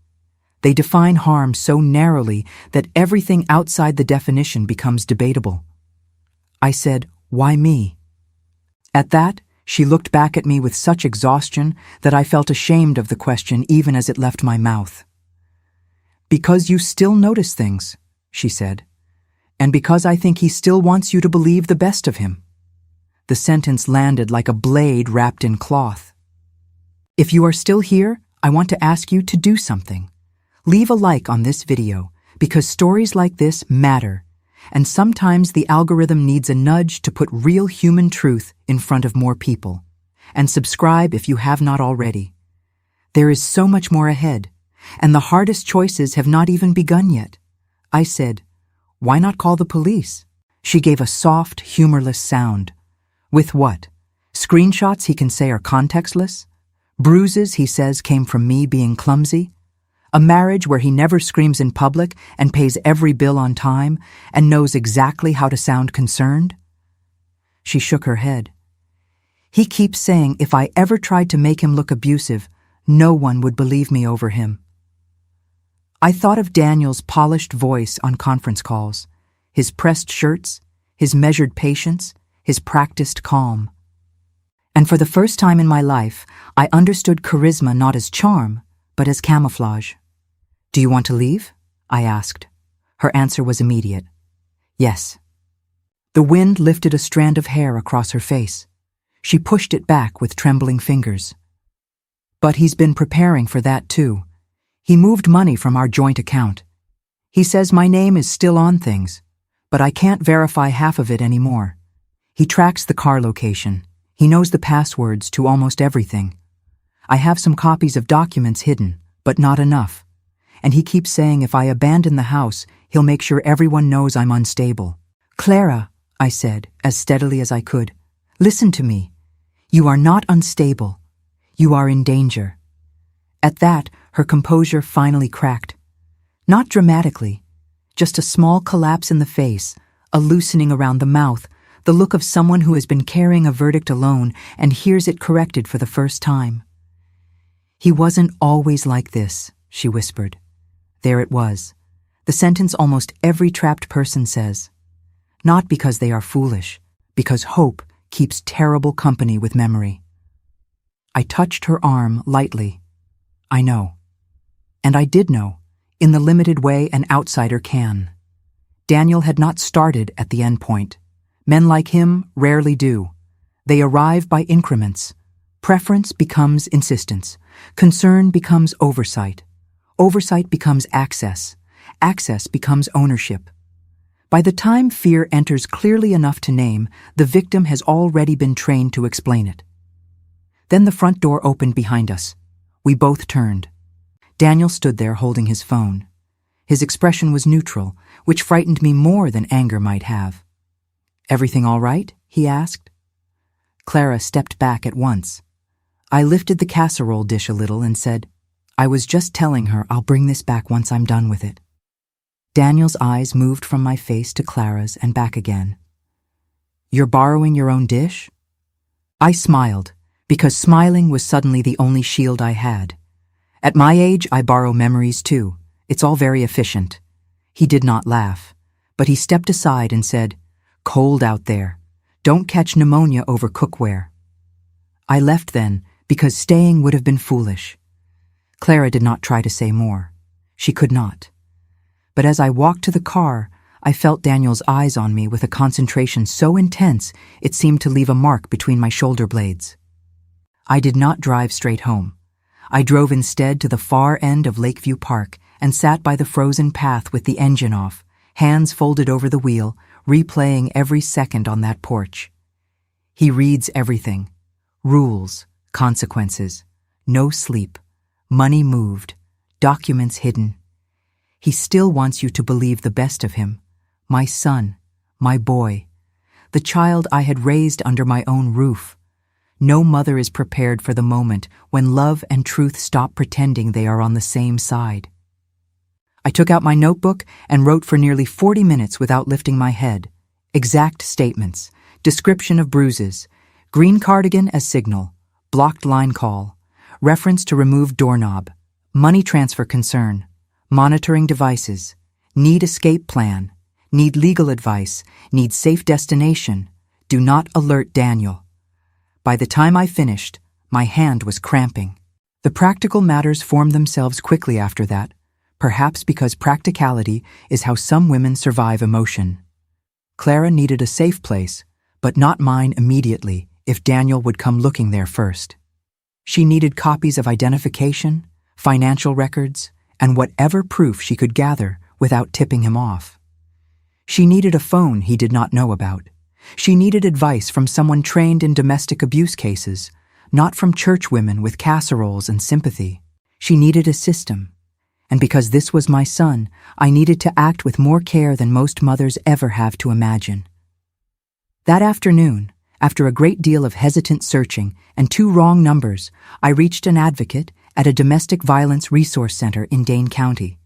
They define harm so narrowly that everything outside the definition becomes debatable. I said, "Why me?" At that, she looked back at me with such exhaustion that I felt ashamed of the question even as it left my mouth. "Because you still notice things," she said, "and because I think he still wants you to believe the best of him." The sentence landed like a blade wrapped in cloth. If you are still here, I want to ask you to do something. Leave a like on this video, because stories like this matter, and sometimes the algorithm needs a nudge to put real human truth in front of more people. And subscribe if you have not already. There is so much more ahead, and the hardest choices have not even begun yet. I said, "Why not call the police?" She gave a soft, humorless sound. With what? Screenshots he can say are contextless? Bruises he says came from me being clumsy? A marriage where he never screams in public and pays every bill on time and knows exactly how to sound concerned? She shook her head. He keeps saying if I ever tried to make him look abusive, no one would believe me over him. I thought of Daniel's polished voice on conference calls, his pressed shirts, his measured patience, his practiced calm. And for the first time in my life, I understood charisma not as charm, but as camouflage. "Do you want to leave?" I asked. Her answer was immediate. "Yes." The wind lifted a strand of hair across her face. She pushed it back with trembling fingers. "But he's been preparing for that too. He moved money from our joint account. He says my name is still on things, but I can't verify half of it anymore. He tracks the car location. He knows the passwords to almost everything. I have some copies of documents hidden, but not enough. And he keeps saying if I abandon the house, he'll make sure everyone knows I'm unstable." "Clara," I said, as steadily as I could, "listen to me. You are not unstable. You are in danger." At that, her composure finally cracked. Not dramatically, just a small collapse in the face, a loosening around the mouth, the look of someone who has been carrying a verdict alone and hears it corrected for the first time. "He wasn't always like this," she whispered. There it was, the sentence almost every trapped person says. Not because they are foolish, because hope keeps terrible company with memory. I touched her arm lightly. I know. And I did know, in the limited way an outsider can. Daniel had not started at the end point. Men like him rarely do. They arrive by increments. Preference becomes insistence. Concern becomes oversight. Oversight becomes access. Access becomes ownership. By the time fear enters clearly enough to name, the victim has already been trained to explain it. Then the front door opened behind us. We both turned. Daniel stood there holding his phone. His expression was neutral, which frightened me more than anger might have. "Everything all right?" he asked. Clara stepped back at once. I lifted the casserole dish a little and said, "I was just telling her I'll bring this back once I'm done with it." Daniel's eyes moved from my face to Clara's and back again. "You're borrowing your own dish?" I smiled, because smiling was suddenly the only shield I had. At my age, I borrow memories too. It's all very efficient. He did not laugh, but he stepped aside and said, "Cold out there. Don't catch pneumonia over cookware." I left then because staying would have been foolish. Clara did not try to say more. She could not. But as I walked to the car, I felt Daniel's eyes on me with a concentration so intense it seemed to leave a mark between my shoulder blades. I did not drive straight home. I drove instead to the far end of Lakeview Park and sat by the frozen path with the engine off, hands folded over the wheel, replaying every second on that porch. He reads everything. Rules, consequences, no sleep, money moved, documents hidden. He still wants you to believe the best of him. My son, my boy, the child I had raised under my own roof. No mother is prepared for the moment when love and truth stop pretending they are on the same side. I took out my notebook and wrote for nearly 40 minutes without lifting my head. Exact statements, description of bruises, green cardigan as signal, blocked line call, reference to removed doorknob, money transfer concern, monitoring devices, need escape plan, need legal advice, need safe destination, do not alert Daniel. By the time I finished, my hand was cramping. The practical matters formed themselves quickly after that, perhaps because practicality is how some women survive emotion. Clara needed a safe place, but not mine immediately if Daniel would come looking there first. She needed copies of identification, financial records, and whatever proof she could gather without tipping him off. She needed a phone he did not know about. She needed advice from someone trained in domestic abuse cases, not from churchwomen with casseroles and sympathy. She needed a system. And because this was my son, I needed to act with more care than most mothers ever have to imagine. That afternoon, after a great deal of hesitant searching and 2 wrong numbers, I reached an advocate at a domestic violence resource center in Dane County.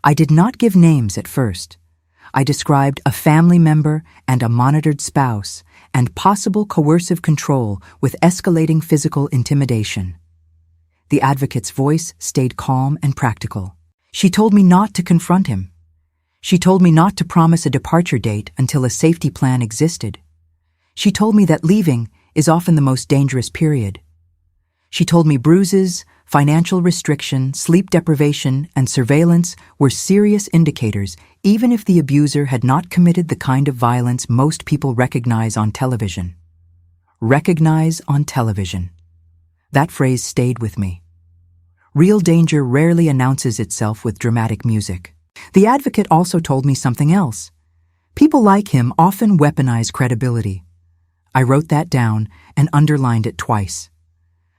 I did not give names at first. I described a family member and a monitored spouse and possible coercive control with escalating physical intimidation. The advocate's voice stayed calm and practical. She told me not to confront him. She told me not to promise a departure date until a safety plan existed. She told me that leaving is often the most dangerous period. She told me bruises, financial restriction, sleep deprivation, and surveillance were serious indicators even if the abuser had not committed the kind of violence most people recognize on television. Recognize on television. That phrase stayed with me. Real danger rarely announces itself with dramatic music. The advocate also told me something else. People like him often weaponize credibility. I wrote that down and underlined it twice.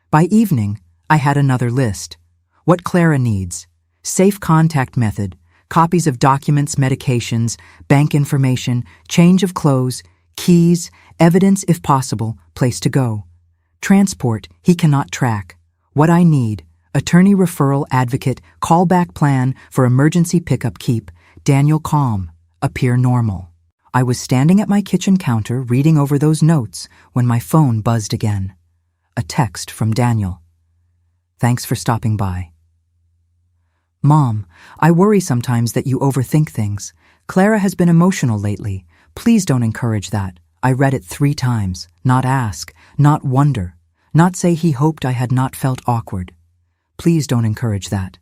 By evening, I had another list. What Clara needs: safe contact method, copies of documents, medications, bank information, change of clothes, keys, evidence if possible, place to go. Transport he cannot track. What I need: attorney referral advocate, callback plan for emergency pickup keep, Daniel calm, appear normal. I was standing at my kitchen counter reading over those notes when my phone buzzed again. A text from Daniel. Thanks for stopping by. Mom, I worry sometimes that you overthink things. Clara has been emotional lately. Please don't encourage that. I read it 3 times. Not ask, not wonder, not say he hoped I had not felt awkward. Please don't encourage that.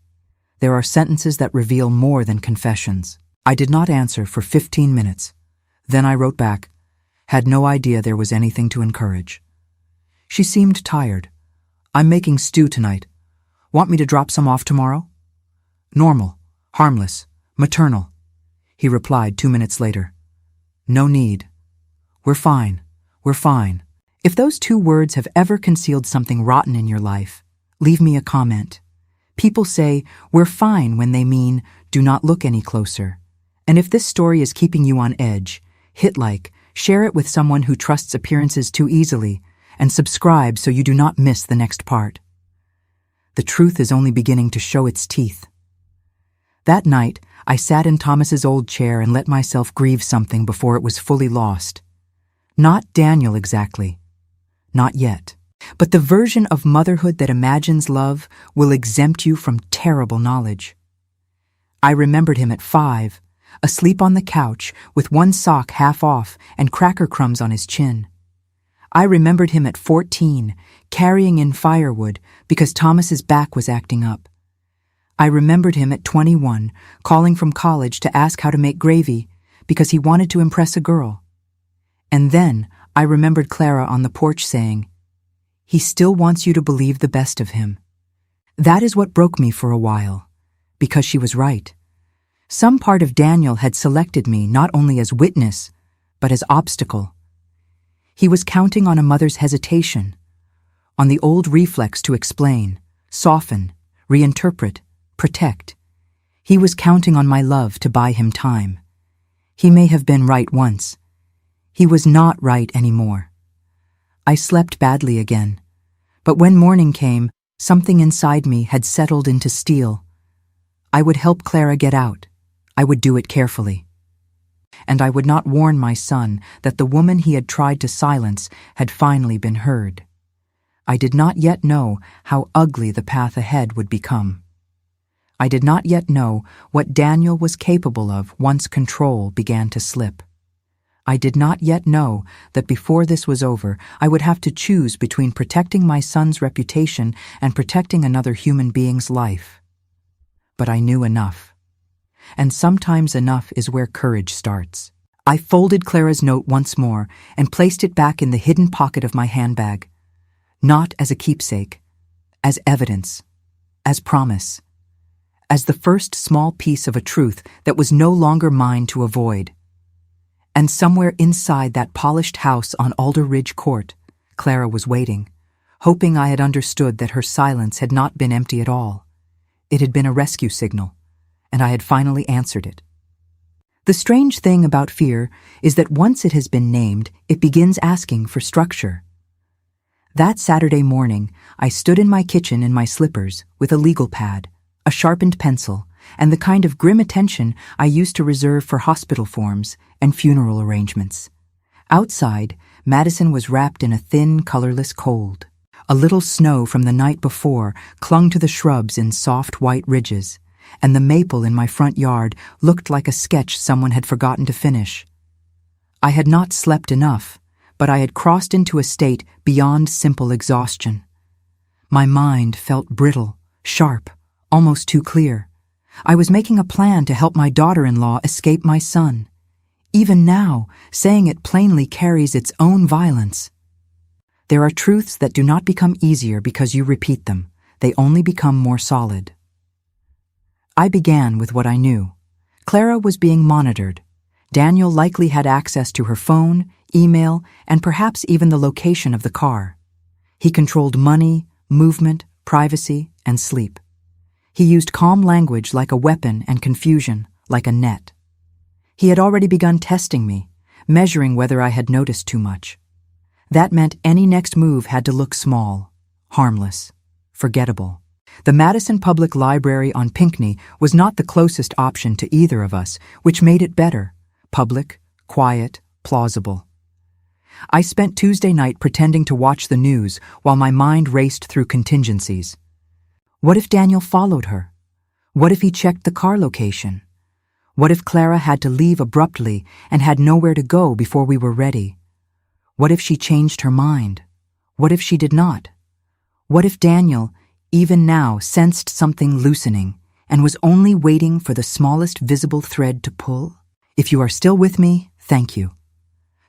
There are sentences that reveal more than confessions. I did not answer for 15 minutes. Then I wrote back, had no idea there was anything to encourage. She seemed tired. I'm making stew tonight. Want me to drop some off tomorrow? Normal, harmless, maternal. He replied 2 minutes later. No need. We're fine. We're fine. If those 2 words have ever concealed something rotten in your life, leave me a comment. People say, we're fine when they mean, do not look any closer. And if this story is keeping you on edge, hit like, share it with someone who trusts appearances too easily, and subscribe so you do not miss the next part. The truth is only beginning to show its teeth. That night, I sat in Thomas's old chair and let myself grieve something before it was fully lost. Not Daniel exactly. Not yet. But the version of motherhood that imagines love will exempt you from terrible knowledge. I remembered him at 5, asleep on the couch with one sock half off and cracker crumbs on his chin. I remembered him at 14, carrying in firewood because Thomas's back was acting up. I remembered him at 21, calling from college to ask how to make gravy because he wanted to impress a girl. And then I remembered Clara on the porch saying, "He still wants you to believe the best of him." That is what broke me for a while, because she was right. Some part of Daniel had selected me not only as witness, but as obstacle. He was counting on a mother's hesitation, on the old reflex to explain, soften, reinterpret, protect. He was counting on my love to buy him time. He may have been right once. He was not right anymore. I slept badly again, but when morning came, something inside me had settled into steel. I would help Clara get out. I would do it carefully. And I would not warn my son that the woman he had tried to silence had finally been heard. I did not yet know how ugly the path ahead would become. I did not yet know what Daniel was capable of once control began to slip. I did not yet know that before this was over, I would have to choose between protecting my son's reputation and protecting another human being's life. But I knew enough. And sometimes enough is where courage starts. I folded Clara's note once more and placed it back in the hidden pocket of my handbag. Not as a keepsake, as evidence, as promise, as the first small piece of a truth that was no longer mine to avoid. And somewhere inside that polished house on Alder Ridge Court, Clara was waiting, hoping I had understood that her silence had not been empty at all. It had been a rescue signal, and I had finally answered it. The strange thing about fear is that once it has been named, it begins asking for structure. That Saturday morning, I stood in my kitchen in my slippers with a legal pad, a sharpened pencil, and the kind of grim attention I used to reserve for hospital forms and funeral arrangements. Outside, Madison was wrapped in a thin, colorless cold. A little snow from the night before clung to the shrubs in soft white ridges, and the maple in my front yard looked like a sketch someone had forgotten to finish. I had not slept enough, but I had crossed into a state beyond simple exhaustion. My mind felt brittle, sharp, almost too clear. I was making a plan to help my daughter-in-law escape my son. Even now, saying it plainly carries its own violence. There are truths that do not become easier because you repeat them. They only become more solid. I began with what I knew. Clara was being monitored. Daniel likely had access to her phone, email, and perhaps even the location of the car. He controlled money, movement, privacy, and sleep. He used calm language like a weapon and confusion like a net. He had already begun testing me, measuring whether I had noticed too much. That meant any next move had to look small, harmless, forgettable. The Madison Public Library on Pinckney was not the closest option to either of us, which made it better. Public, quiet, plausible. I spent Tuesday night pretending to watch the news while my mind raced through contingencies. What if Daniel followed her? What if he checked the car location? What if Clara had to leave abruptly and had nowhere to go before we were ready? What if she changed her mind? What if she did not? What if Daniel, even now, sensed something loosening and was only waiting for the smallest visible thread to pull? If you are still with me, thank you.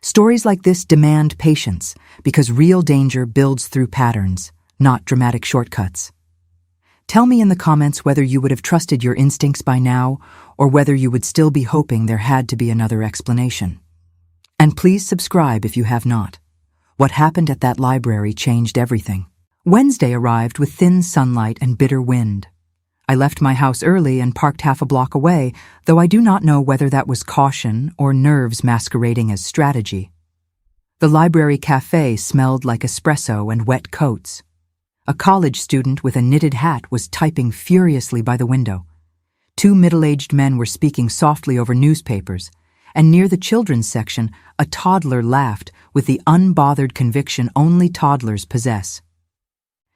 Stories like this demand patience because real danger builds through patterns, not dramatic shortcuts. Tell me in the comments whether you would have trusted your instincts by now or whether you would still be hoping there had to be another explanation. And please subscribe if you have not. What happened at that library changed everything. Wednesday arrived with thin sunlight and bitter wind. I left my house early and parked half a block away, though I do not know whether that was caution or nerves masquerading as strategy. The library cafe smelled like espresso and wet coats. A college student with a knitted hat was typing furiously by the window. Two middle-aged men were speaking softly over newspapers, and near the children's section, a toddler laughed with the unbothered conviction only toddlers possess.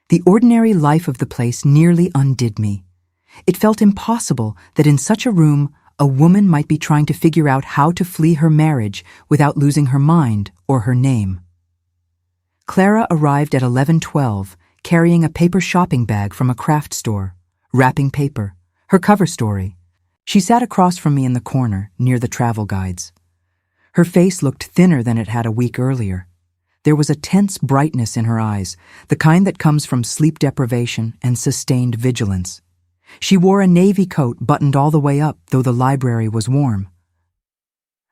The ordinary life of the place nearly undid me. It felt impossible that in such a room a woman might be trying to figure out how to flee her marriage without losing her mind or her name. Clara arrived at 11:12, carrying a paper shopping bag from a craft store, wrapping paper, her cover story. She sat across from me in the corner, near the travel guides. Her face looked thinner than it had a week earlier. There was a tense brightness in her eyes, the kind that comes from sleep deprivation and sustained vigilance. She wore a navy coat buttoned all the way up, though the library was warm.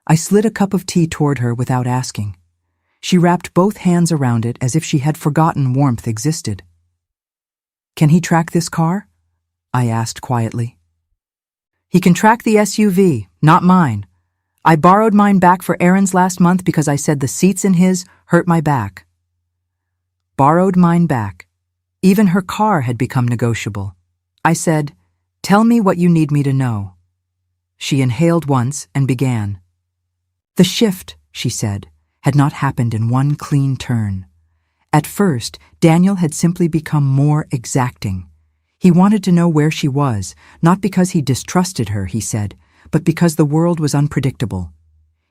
I slid a cup of tea toward her without asking. She wrapped both hands around it as if she had forgotten warmth existed. "Can he track this car?" I asked quietly. "He can track the SUV, not mine. I borrowed mine back for errands last month because I said the seats in his hurt my back." Borrowed mine back. Even her car had become negotiable. I said, "Tell me what you need me to know." She inhaled once and began. "The shift," she said, had not happened in one clean turn. At first, Daniel had simply become more exacting. He wanted to know where she was, not because he distrusted her, he said, but because the world was unpredictable.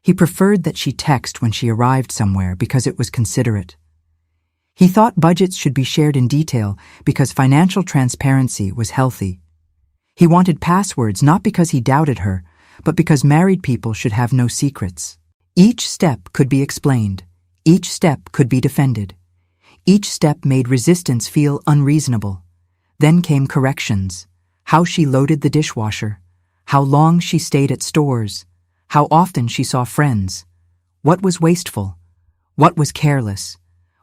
He preferred that she text when she arrived somewhere because it was considerate. He thought budgets should be shared in detail because financial transparency was healthy. He wanted passwords not because he doubted her, but because married people should have no secrets. Each step could be explained. Each step could be defended. Each step made resistance feel unreasonable. Then came corrections. How she loaded the dishwasher. How long she stayed at stores. How often she saw friends. What was wasteful? What was careless?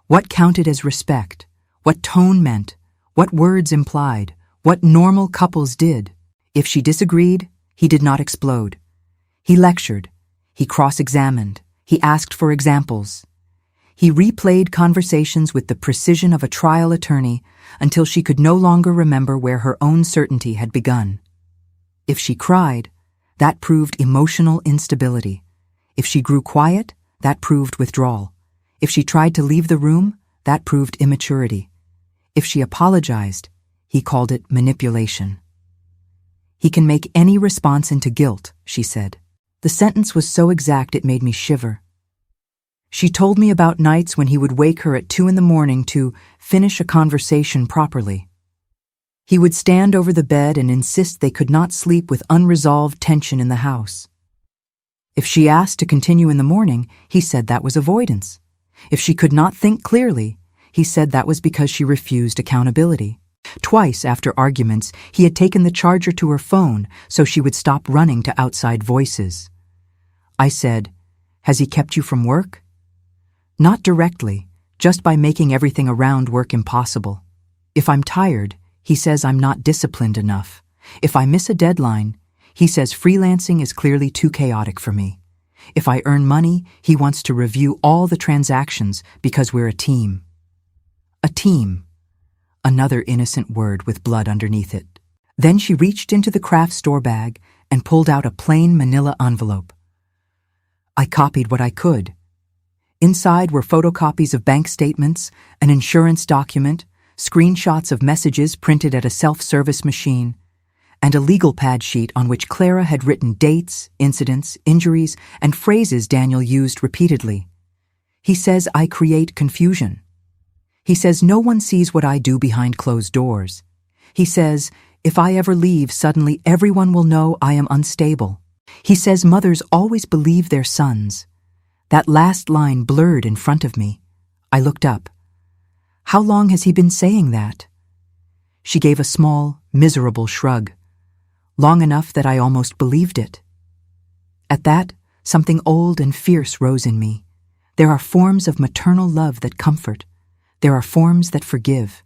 What counted as respect? What tone meant? What words implied? What normal couples did? If she disagreed, he did not explode. He lectured. He cross-examined. He asked for examples. He replayed conversations with the precision of a trial attorney until she could no longer remember where her own certainty had begun. If she cried, that proved emotional instability. If she grew quiet, that proved withdrawal. If she tried to leave the room, that proved immaturity. If she apologized, he called it manipulation. "He can make any response into guilt," she said. The sentence was so exact it made me shiver. She told me about nights when he would wake her at 2 a.m. to finish a conversation properly. He would stand over the bed and insist they could not sleep with unresolved tension in the house. If she asked to continue in the morning, he said that was avoidance. If she could not think clearly, he said that was because she refused accountability. Twice after arguments, he had taken the charger to her phone so she would stop running to outside voices. I said, "Has he kept you from work?" Not directly, just by making everything around work impossible. If I'm tired, he says I'm not disciplined enough. If I miss a deadline, he says freelancing is clearly too chaotic for me. If I earn money, he wants to review all the transactions because we're a team. A team. Another innocent word with blood underneath it. Then she reached into the craft store bag and pulled out a plain manila envelope. I copied what I could. Inside were photocopies of bank statements, an insurance document, screenshots of messages printed at a self-service machine, and a legal pad sheet on which Clara had written dates, incidents, injuries, and phrases Daniel used repeatedly. He says I create confusion. He says no one sees what I do behind closed doors. He says, if I ever leave, suddenly everyone will know I am unstable. He says mothers always believe their sons. That last line blurred in front of me. I looked up. How long has he been saying that? She gave a small, miserable shrug. Long enough that I almost believed it. At that, something old and fierce rose in me. There are forms of maternal love that comfort. There are forms that forgive.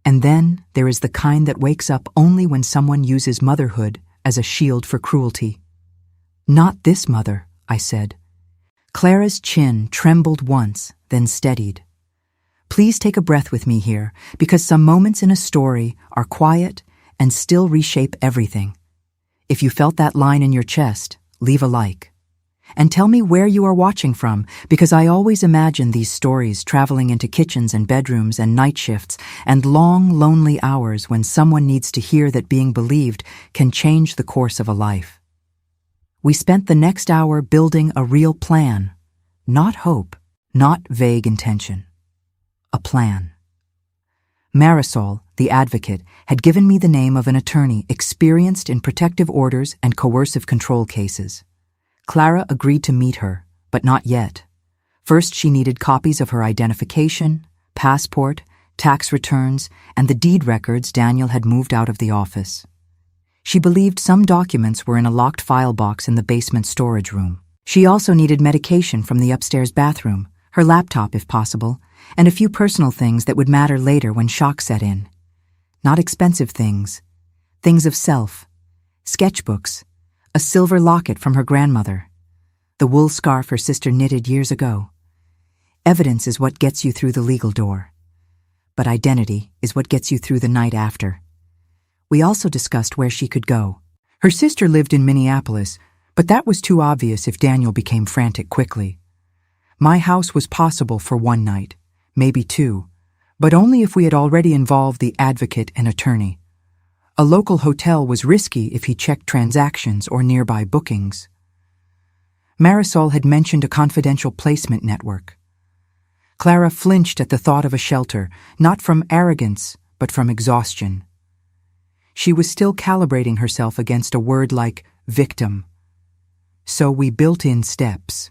And then there is the kind that wakes up only when someone uses motherhood as a shield for cruelty. Not this mother, I said. Clara's chin trembled once, then steadied. Please take a breath with me here, because some moments in a story are quiet and still reshape everything. If you felt that line in your chest, leave a like. And tell me where you are watching from, because I always imagine these stories traveling into kitchens and bedrooms and night shifts and long, lonely hours when someone needs to hear that being believed can change the course of a life. We spent the next hour building a real plan. Not hope, not vague intention. A plan. Marisol, the advocate, had given me the name of an attorney experienced in protective orders and coercive control cases. Clara agreed to meet her, but not yet. First, she needed copies of her identification, passport, tax returns, and the deed records Daniel had moved out of the office. She believed some documents were in a locked file box in the basement storage room. She also needed medication from the upstairs bathroom, her laptop if possible, and a few personal things that would matter later when shock set in. Not expensive things. Things of self. Sketchbooks. A silver locket from her grandmother. The wool scarf her sister knitted years ago. Evidence is what gets you through the legal door. But identity is what gets you through the night after. We also discussed where she could go. Her sister lived in Minneapolis, but that was too obvious if Daniel became frantic quickly. My house was possible for one night, maybe two, but only if we had already involved the advocate and attorney. A local hotel was risky if he checked transactions or nearby bookings. Marisol had mentioned a confidential placement network. Clara flinched at the thought of a shelter, not from arrogance, but from exhaustion. She was still calibrating herself against a word like victim. So we built in steps.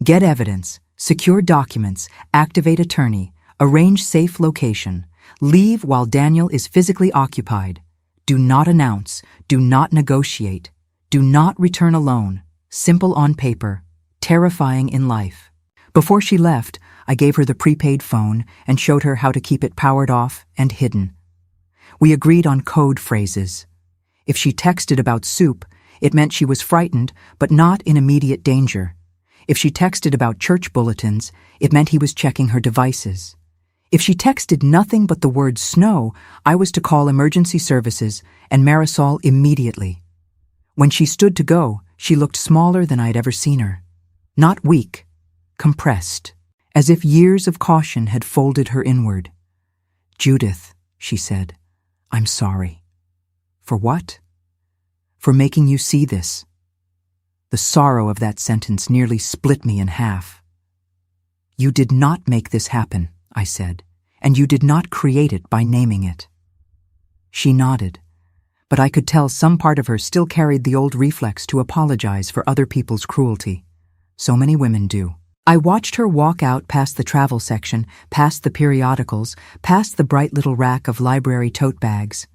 Get evidence, secure documents, activate attorney, arrange safe location, leave while Daniel is physically occupied. Do not announce, do not negotiate, do not return alone. Simple on paper, terrifying in life. Before she left, I gave her the prepaid phone and showed her how to keep it powered off and hidden. We agreed on code phrases. If she texted about soup, it meant she was frightened, but not in immediate danger. If she texted about church bulletins, it meant he was checking her devices. If she texted nothing but the word snow, I was to call emergency services and Marisol immediately. When she stood to go, she looked smaller than I'd ever seen her. Not weak, compressed, as if years of caution had folded her inward. "Judith," she said, "I'm sorry." "For what?" "For making you see this." The sorrow of that sentence nearly split me in half. "You did not make this happen," I said, "and you did not create it by naming it." She nodded, but I could tell some part of her still carried the old reflex to apologize for other people's cruelty. So many women do. I watched her walk out past the travel section, past the periodicals, past the bright little rack of library tote bags.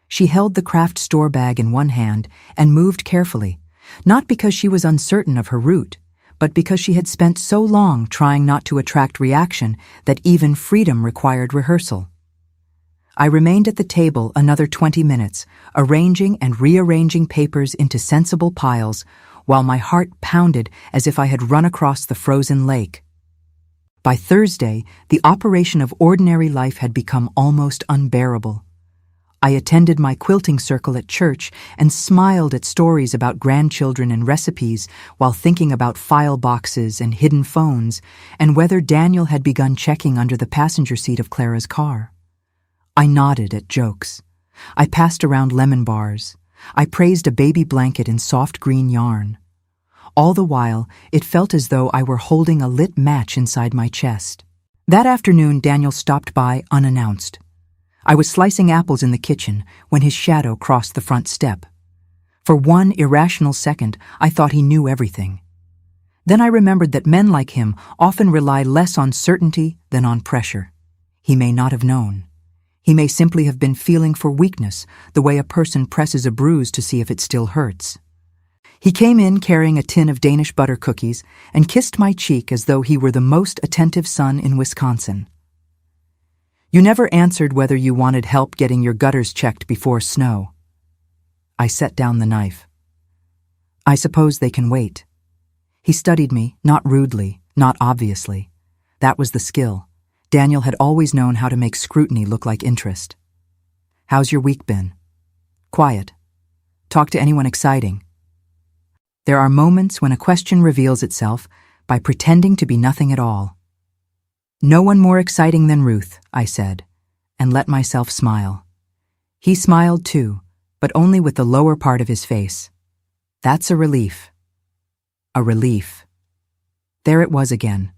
She held the craft store bag in one hand and moved carefully, not because she was uncertain of her route, but because she had spent so long trying not to attract reaction that even freedom required rehearsal. I remained at the table another 20 minutes, arranging and rearranging papers into sensible piles, while my heart pounded as if I had run across the frozen lake. By Thursday, the operation of ordinary life had become almost unbearable. I attended my quilting circle at church and smiled at stories about grandchildren and recipes while thinking about file boxes and hidden phones and whether Daniel had begun checking under the passenger seat of Clara's car. I nodded at jokes. I passed around lemon bars. I praised a baby blanket in soft green yarn. All the while, it felt as though I were holding a lit match inside my chest. That afternoon, Daniel stopped by unannounced. I was slicing apples in the kitchen when his shadow crossed the front step. For one irrational second, I thought he knew everything. Then I remembered that men like him often rely less on certainty than on pressure. He may not have known. He may simply have been feeling for weakness, the way a person presses a bruise to see if it still hurts. He came in carrying a tin of Danish butter cookies and kissed my cheek as though he were the most attentive son in Wisconsin. "You never answered whether you wanted help getting your gutters checked before snow." I set down the knife. "I suppose they can wait." He studied me, not rudely, not obviously. That was the skill. Daniel had always known how to make scrutiny look like interest. "How's your week been?" "Quiet." "Talk to anyone exciting?" There are moments when a question reveals itself by pretending to be nothing at all. "No one more exciting than Ruth," I said, and let myself smile. He smiled too, but only with the lower part of his face. That's a relief. A relief. There it was again.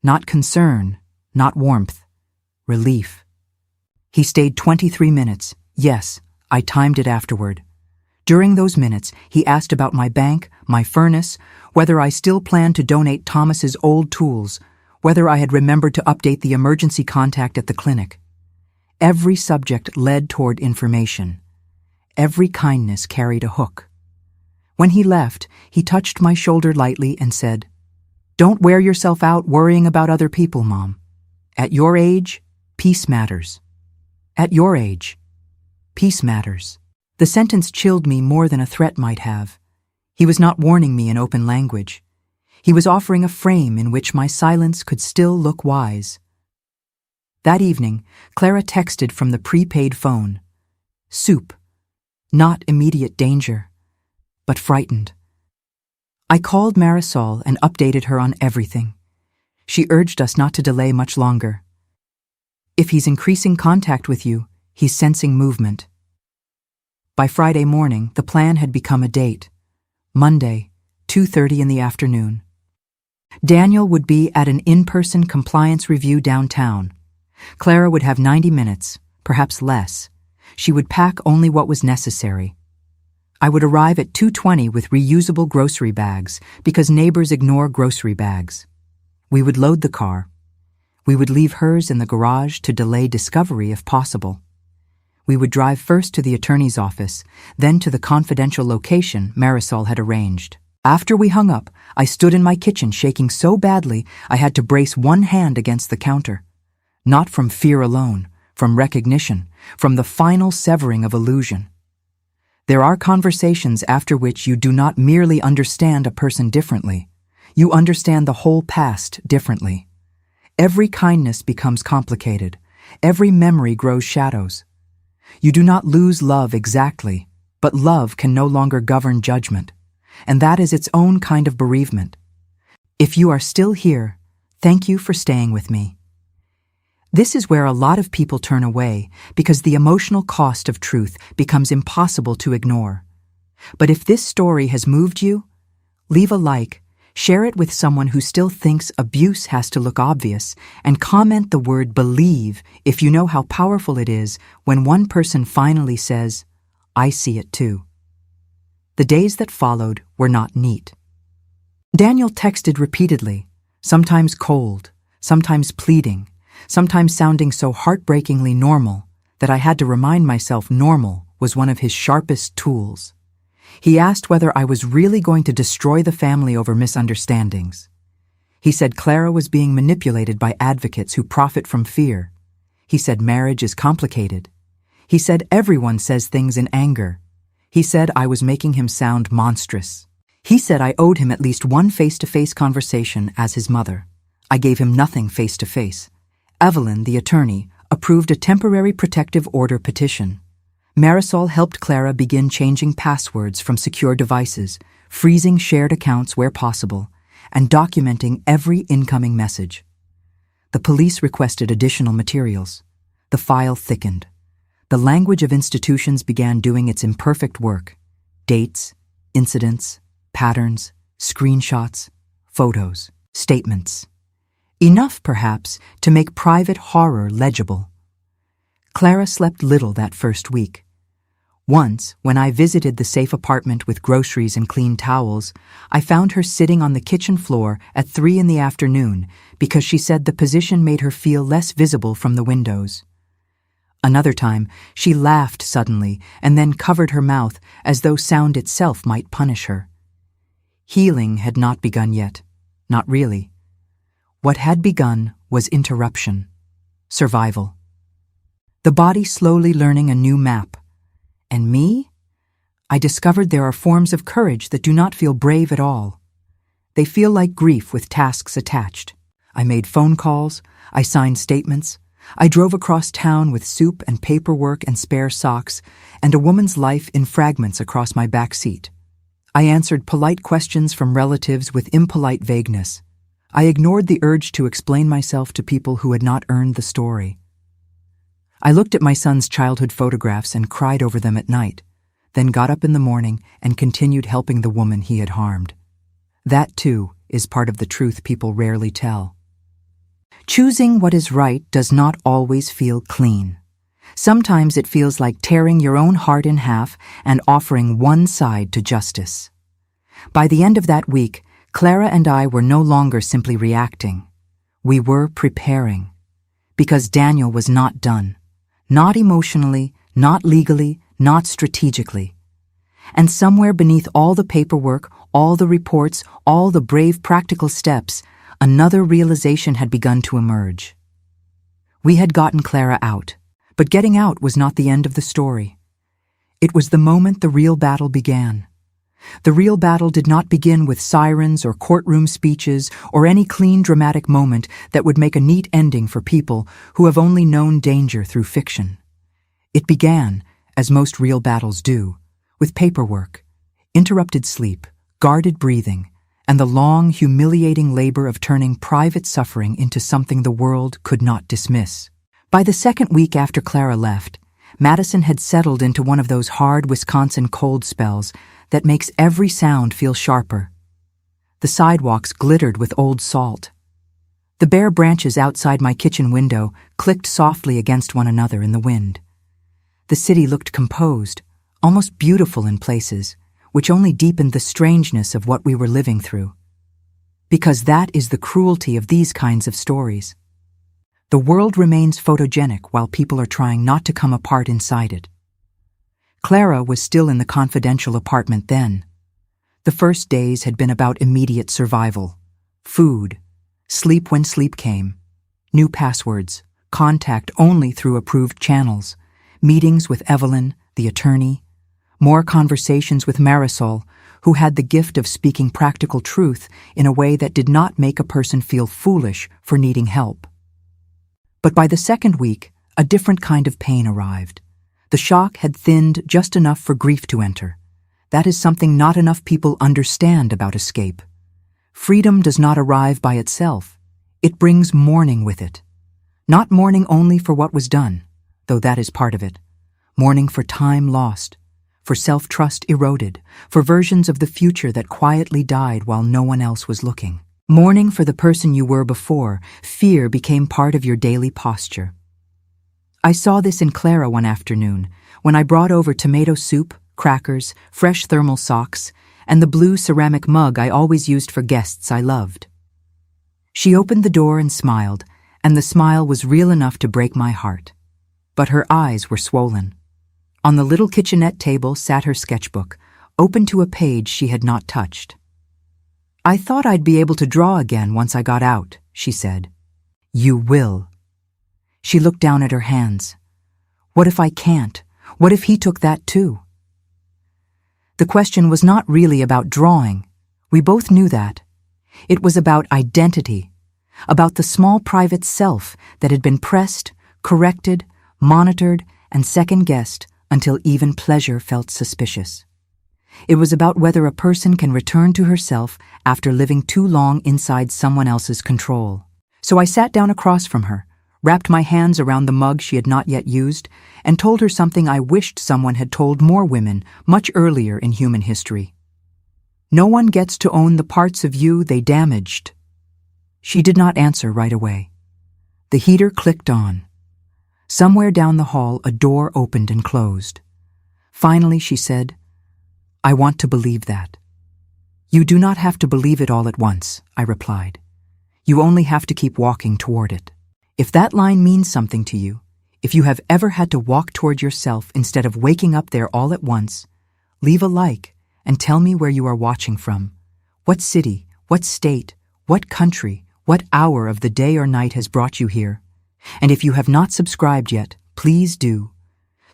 Not concern, not warmth. Relief. He stayed 23 minutes. Yes, I timed it afterward. During those minutes, he asked about my bank, my furnace, whether I still planned to donate Thomas's old tools, whether I had remembered to update the emergency contact at the clinic. Every subject led toward information. Every kindness carried a hook. When he left, he touched my shoulder lightly and said, "Don't wear yourself out worrying about other people, Mom. At your age, peace matters. At your age, peace matters." The sentence chilled me more than a threat might have. He was not warning me in open language. He was offering a frame in which my silence could still look wise. That evening, Clara texted from the prepaid phone. Soup. Not immediate danger, but frightened. I called Marisol and updated her on everything. She urged us not to delay much longer. If he's increasing contact with you, he's sensing movement. By Friday morning, the plan had become a date. Monday, 2:30 in the afternoon. Daniel would be at an in-person compliance review downtown. Clara would have 90 minutes, perhaps less. She would pack only what was necessary. I would arrive at 2:20 with reusable grocery bags, because neighbors ignore grocery bags. We would load the car. We would leave hers in the garage to delay discovery if possible. We would drive first to the attorney's office, then to the confidential location Marisol had arranged. After we hung up, I stood in my kitchen shaking so badly I had to brace one hand against the counter. Not from fear alone, from recognition, from the final severing of illusion. There are conversations after which you do not merely understand a person differently. You understand the whole past differently. Every kindness becomes complicated. Every memory grows shadows. You do not lose love exactly, but love can no longer govern judgment, and that is its own kind of bereavement. If you are still here, thank you for staying with me. This is where a lot of people turn away because the emotional cost of truth becomes impossible to ignore. But if this story has moved you, leave a like, share it with someone who still thinks abuse has to look obvious, and comment the word believe if you know how powerful it is when one person finally says, "I see it too." The days that followed were not neat. Daniel texted repeatedly, sometimes cold, sometimes pleading, sometimes sounding so heartbreakingly normal that I had to remind myself normal was one of his sharpest tools. He asked whether I was really going to destroy the family over misunderstandings. He said Clara was being manipulated by advocates who profit from fear. He said marriage is complicated. He said everyone says things in anger. He said I was making him sound monstrous. He said I owed him at least one face-to-face conversation as his mother. I gave him nothing face-to-face. Evelyn, the attorney, approved a temporary protective order petition. Marisol helped Clara begin changing passwords from secure devices, freezing shared accounts where possible, and documenting every incoming message. The police requested additional materials. The file thickened. The language of institutions began doing its imperfect work. Dates, incidents, patterns, screenshots, photos, statements. Enough, perhaps, to make private horror legible. Clara slept little that first week. Once, when I visited the safe apartment with groceries and clean towels, I found her sitting on the kitchen floor at 3 in the afternoon because she said the position made her feel less visible from the windows. Another time, she laughed suddenly and then covered her mouth as though sound itself might punish her. Healing had not begun yet. Not really. What had begun was interruption. Survival. The body slowly learning a new map. And me? I discovered there are forms of courage that do not feel brave at all. They feel like grief with tasks attached. I made phone calls. I signed statements. I drove across town with soup and paperwork and spare socks, and a woman's life in fragments across my back seat. I answered polite questions from relatives with impolite vagueness. I ignored the urge to explain myself to people who had not earned the story. I looked at my son's childhood photographs and cried over them at night, then got up in the morning and continued helping the woman he had harmed. That, too, is part of the truth people rarely tell. Choosing what is right does not always feel clean. Sometimes it feels like tearing your own heart in half and offering one side to justice. By the end of that week, Clara and I were no longer simply reacting. We were preparing. Because Daniel was not done. Not emotionally, not legally, not strategically. And somewhere beneath all the paperwork, all the reports, all the brave practical steps, another realization had begun to emerge. We had gotten Clara out, but getting out was not the end of the story. It was the moment the real battle began. The real battle did not begin with sirens or courtroom speeches or any clean dramatic moment that would make a neat ending for people who have only known danger through fiction. It began, as most real battles do, with paperwork, interrupted sleep, guarded breathing, and the long, humiliating labor of turning private suffering into something the world could not dismiss. By the second week after Clara left, Madison had settled into one of those hard Wisconsin cold spells that makes every sound feel sharper. The sidewalks glittered with old salt. The bare branches outside my kitchen window clicked softly against one another in the wind. The city looked composed, almost beautiful in places, which only deepened the strangeness of what we were living through. Because that is the cruelty of these kinds of stories. The world remains photogenic while people are trying not to come apart inside it. Clara was still in the confidential apartment then. The first days had been about immediate survival, food, sleep when sleep came, new passwords, contact only through approved channels, meetings with Evelyn, the attorney, more conversations with Marisol, who had the gift of speaking practical truth in a way that did not make a person feel foolish for needing help. But by the second week, a different kind of pain arrived. The shock had thinned just enough for grief to enter. That is something not enough people understand about escape. Freedom does not arrive by itself. It brings mourning with it. Not mourning only for what was done, though that is part of it. Mourning for time lost, for self-trust eroded, for versions of the future that quietly died while no one else was looking. Mourning for the person you were before, fear became part of your daily posture. I saw this in Clara one afternoon, when I brought over tomato soup, crackers, fresh thermal socks, and the blue ceramic mug I always used for guests I loved. She opened the door and smiled, and the smile was real enough to break my heart. But her eyes were swollen. On the little kitchenette table sat her sketchbook, open to a page she had not touched. "I thought I'd be able to draw again once I got out," she said. "You will." She looked down at her hands. "What if I can't? What if he took that too?" The question was not really about drawing. We both knew that. It was about identity, about the small private self that had been pressed, corrected, monitored, and second-guessed until even pleasure felt suspicious. It was about whether a person can return to herself after living too long inside someone else's control. So I sat down across from her, wrapped my hands around the mug she had not yet used, and told her something I wished someone had told more women much earlier in human history. No one gets to own the parts of you they damaged. She did not answer right away. The heater clicked on. Somewhere down the hall, a door opened and closed. Finally, she said, "I want to believe that." "You do not have to believe it all at once," I replied. "You only have to keep walking toward it." If that line means something to you, if you have ever had to walk toward yourself instead of waking up there all at once, leave a like and tell me where you are watching from. What city, what state, what country, what hour of the day or night has brought you here? And if you have not subscribed yet, please do.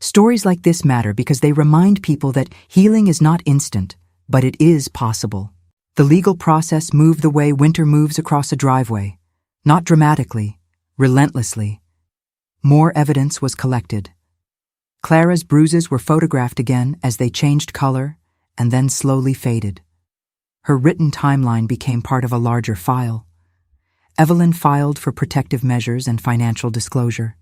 Stories like this matter because they remind people that healing is not instant, but it is possible. The legal process moved the way winter moves across a driveway, not dramatically, relentlessly. More evidence was collected. Clara's bruises were photographed again as they changed color and then slowly faded. Her written timeline became part of a larger file. Evelyn filed for protective measures and financial disclosure.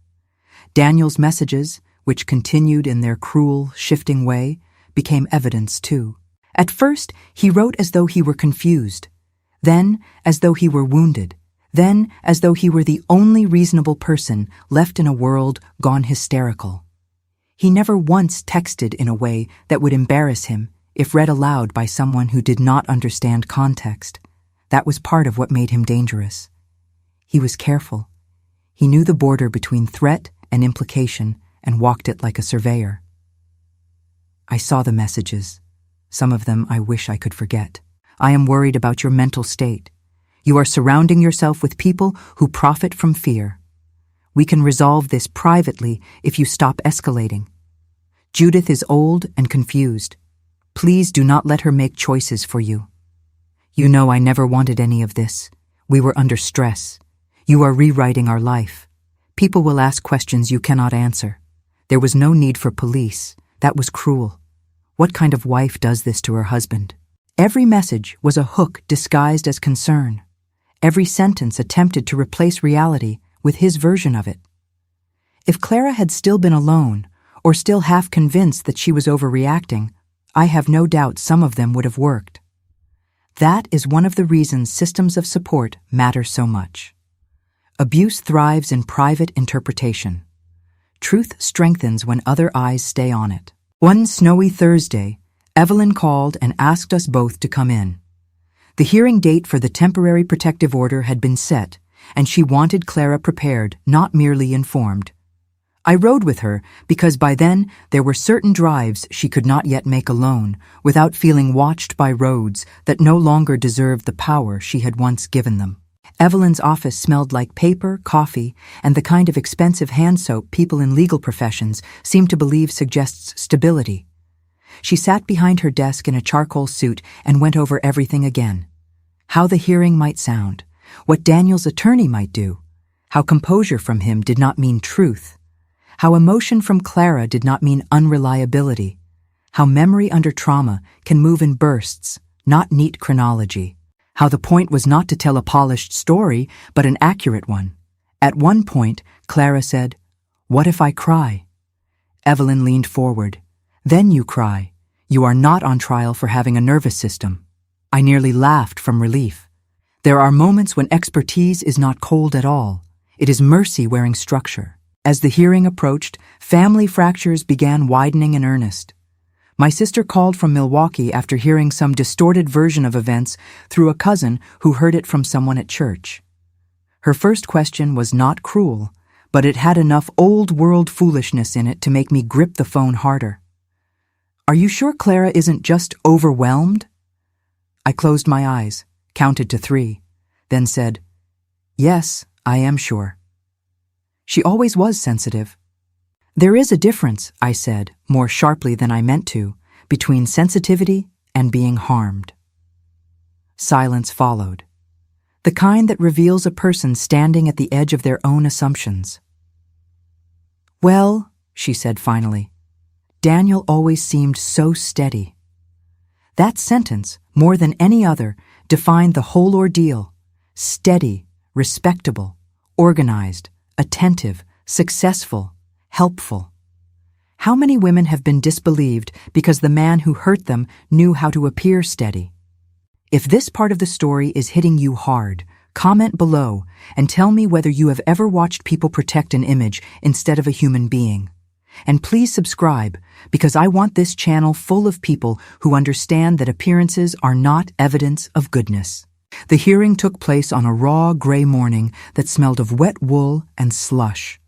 Daniel's messages, which continued in their cruel, shifting way, became evidence too. At first, he wrote as though he were confused, then as though he were wounded, then as though he were the only reasonable person left in a world gone hysterical. He never once texted in a way that would embarrass him if read aloud by someone who did not understand context. That was part of what made him dangerous. He was careful. He knew the border between threat and implication and walked it like a surveyor. I saw the messages. Some of them I wish I could forget. I am worried about your mental state. You are surrounding yourself with people who profit from fear. We can resolve this privately if you stop escalating. Judith is old and confused. Please do not let her make choices for you. You know I never wanted any of this. We were under stress. You are rewriting our life. People will ask questions you cannot answer. There was no need for police. That was cruel. What kind of wife does this to her husband? Every message was a hook disguised as concern. Every sentence attempted to replace reality with his version of it. If Clara had still been alone, or still half convinced that she was overreacting, I have no doubt some of them would have worked. That is one of the reasons systems of support matter so much. Abuse thrives in private interpretation. Truth strengthens when other eyes stay on it. One snowy Thursday, Evelyn called and asked us both to come in. The hearing date for the temporary protective order had been set, and she wanted Clara prepared, not merely informed. I rode with her because by then there were certain drives she could not yet make alone without feeling watched by roads that no longer deserved the power she had once given them. Evelyn's office smelled like paper, coffee, and the kind of expensive hand soap people in legal professions seem to believe suggests stability. She sat behind her desk in a charcoal suit and went over everything again. How the hearing might sound, what Daniel's attorney might do, how composure from him did not mean truth, how emotion from Clara did not mean unreliability, how memory under trauma can move in bursts, not neat chronology, how the point was not to tell a polished story, but an accurate one. At one point, Clara said, "What if I cry?" Evelyn leaned forward. "Then you cry. You are not on trial for having a nervous system." I nearly laughed from relief. There are moments when expertise is not cold at all. It is mercy wearing structure. As the hearing approached, family fractures began widening in earnest. My sister called from Milwaukee after hearing some distorted version of events through a cousin who heard it from someone at church. Her first question was not cruel, but it had enough old-world foolishness in it to make me grip the phone harder. "Are you sure Clara isn't just overwhelmed?" I closed my eyes, counted to 3, then said, "Yes, I am sure." She always was sensitive. "There is a difference," I said, more sharply than I meant to, between sensitivity and being harmed. Silence followed, the kind that reveals a person standing at the edge of their own assumptions. "Well," she said finally, "Daniel always seemed so steady." That sentence, more than any other, defined the whole ordeal. Steady, respectable, organized, attentive, successful, helpful. How many women have been disbelieved because the man who hurt them knew how to appear steady? If this part of the story is hitting you hard, comment below and tell me whether you have ever watched people protect an image instead of a human being. And please subscribe, because I want this channel full of people who understand that appearances are not evidence of goodness. The hearing took place on a raw, gray morning that smelled of wet wool and slush.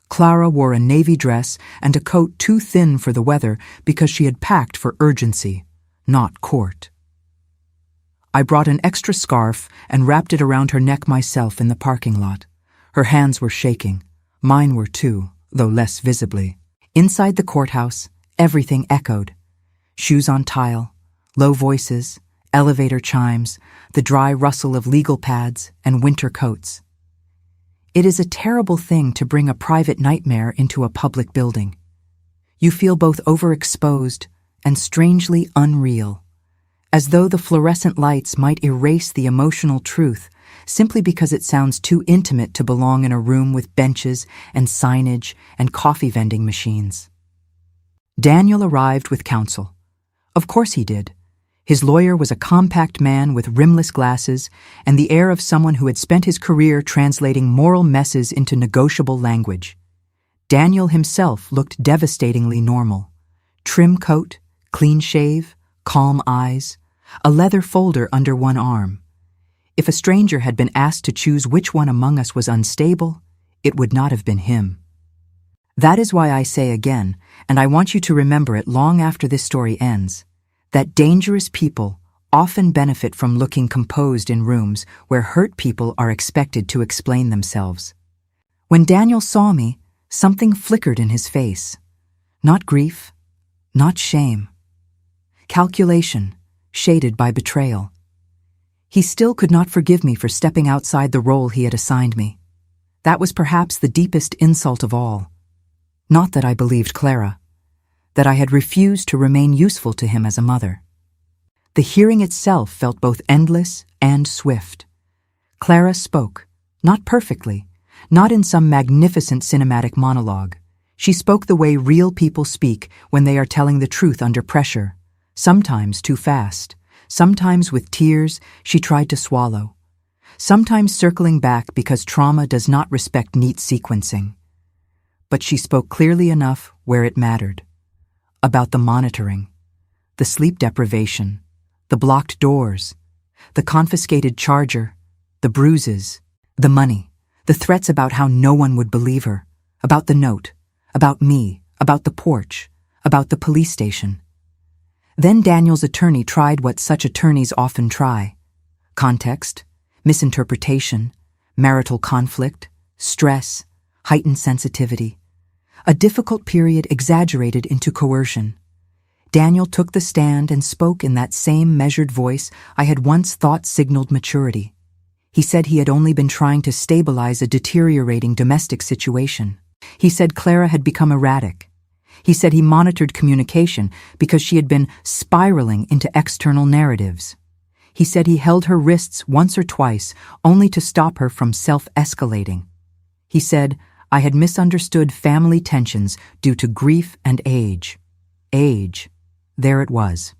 Clara wore a navy dress and a coat too thin for the weather because she had packed for urgency, not court. I brought an extra scarf and wrapped it around her neck myself in the parking lot. Her hands were shaking. Mine were too, though less visibly. Inside the courthouse, everything echoed. Shoes on tile, low voices, elevator chimes, the dry rustle of legal pads and winter coats. It is a terrible thing to bring a private nightmare into a public building. You feel both overexposed and strangely unreal, as though the fluorescent lights might erase the emotional truth simply because it sounds too intimate to belong in a room with benches and signage and coffee vending machines. Daniel arrived with counsel. Of course he did. His lawyer was a compact man with rimless glasses and the air of someone who had spent his career translating moral messes into negotiable language. Daniel himself looked devastatingly normal. Trim coat, clean shave, calm eyes, a leather folder under one arm. If a stranger had been asked to choose which one among us was unstable, it would not have been him. That is why I say again, and I want you to remember it long after this story ends, that dangerous people often benefit from looking composed in rooms where hurt people are expected to explain themselves. When Daniel saw me, something flickered in his face. Not grief, not shame. Calculation, shaded by betrayal. He still could not forgive me for stepping outside the role he had assigned me. That was perhaps the deepest insult of all. Not that I believed Clara, that I had refused to remain useful to him as a mother. The hearing itself felt both endless and swift. Clara spoke, not perfectly, not in some magnificent cinematic monologue. She spoke the way real people speak when they are telling the truth under pressure, sometimes too fast, sometimes with tears she tried to swallow, sometimes circling back because trauma does not respect neat sequencing. But she spoke clearly enough where it mattered. About the monitoring, the sleep deprivation, the blocked doors, the confiscated charger, the bruises, the money, the threats about how no one would believe her, about the note, about me, about the porch, about the police station. Then Daniel's attorney tried what such attorneys often try: context, misinterpretation, marital conflict, stress, heightened sensitivity. A difficult period exaggerated into coercion. Daniel took the stand and spoke in that same measured voice I had once thought signaled maturity. He said he had only been trying to stabilize a deteriorating domestic situation. He said Clara had become erratic. He said he monitored communication because she had been spiraling into external narratives. He said he held her wrists once or twice only to stop her from self-escalating. He said I had misunderstood family tensions due to grief and age. Age. There it was.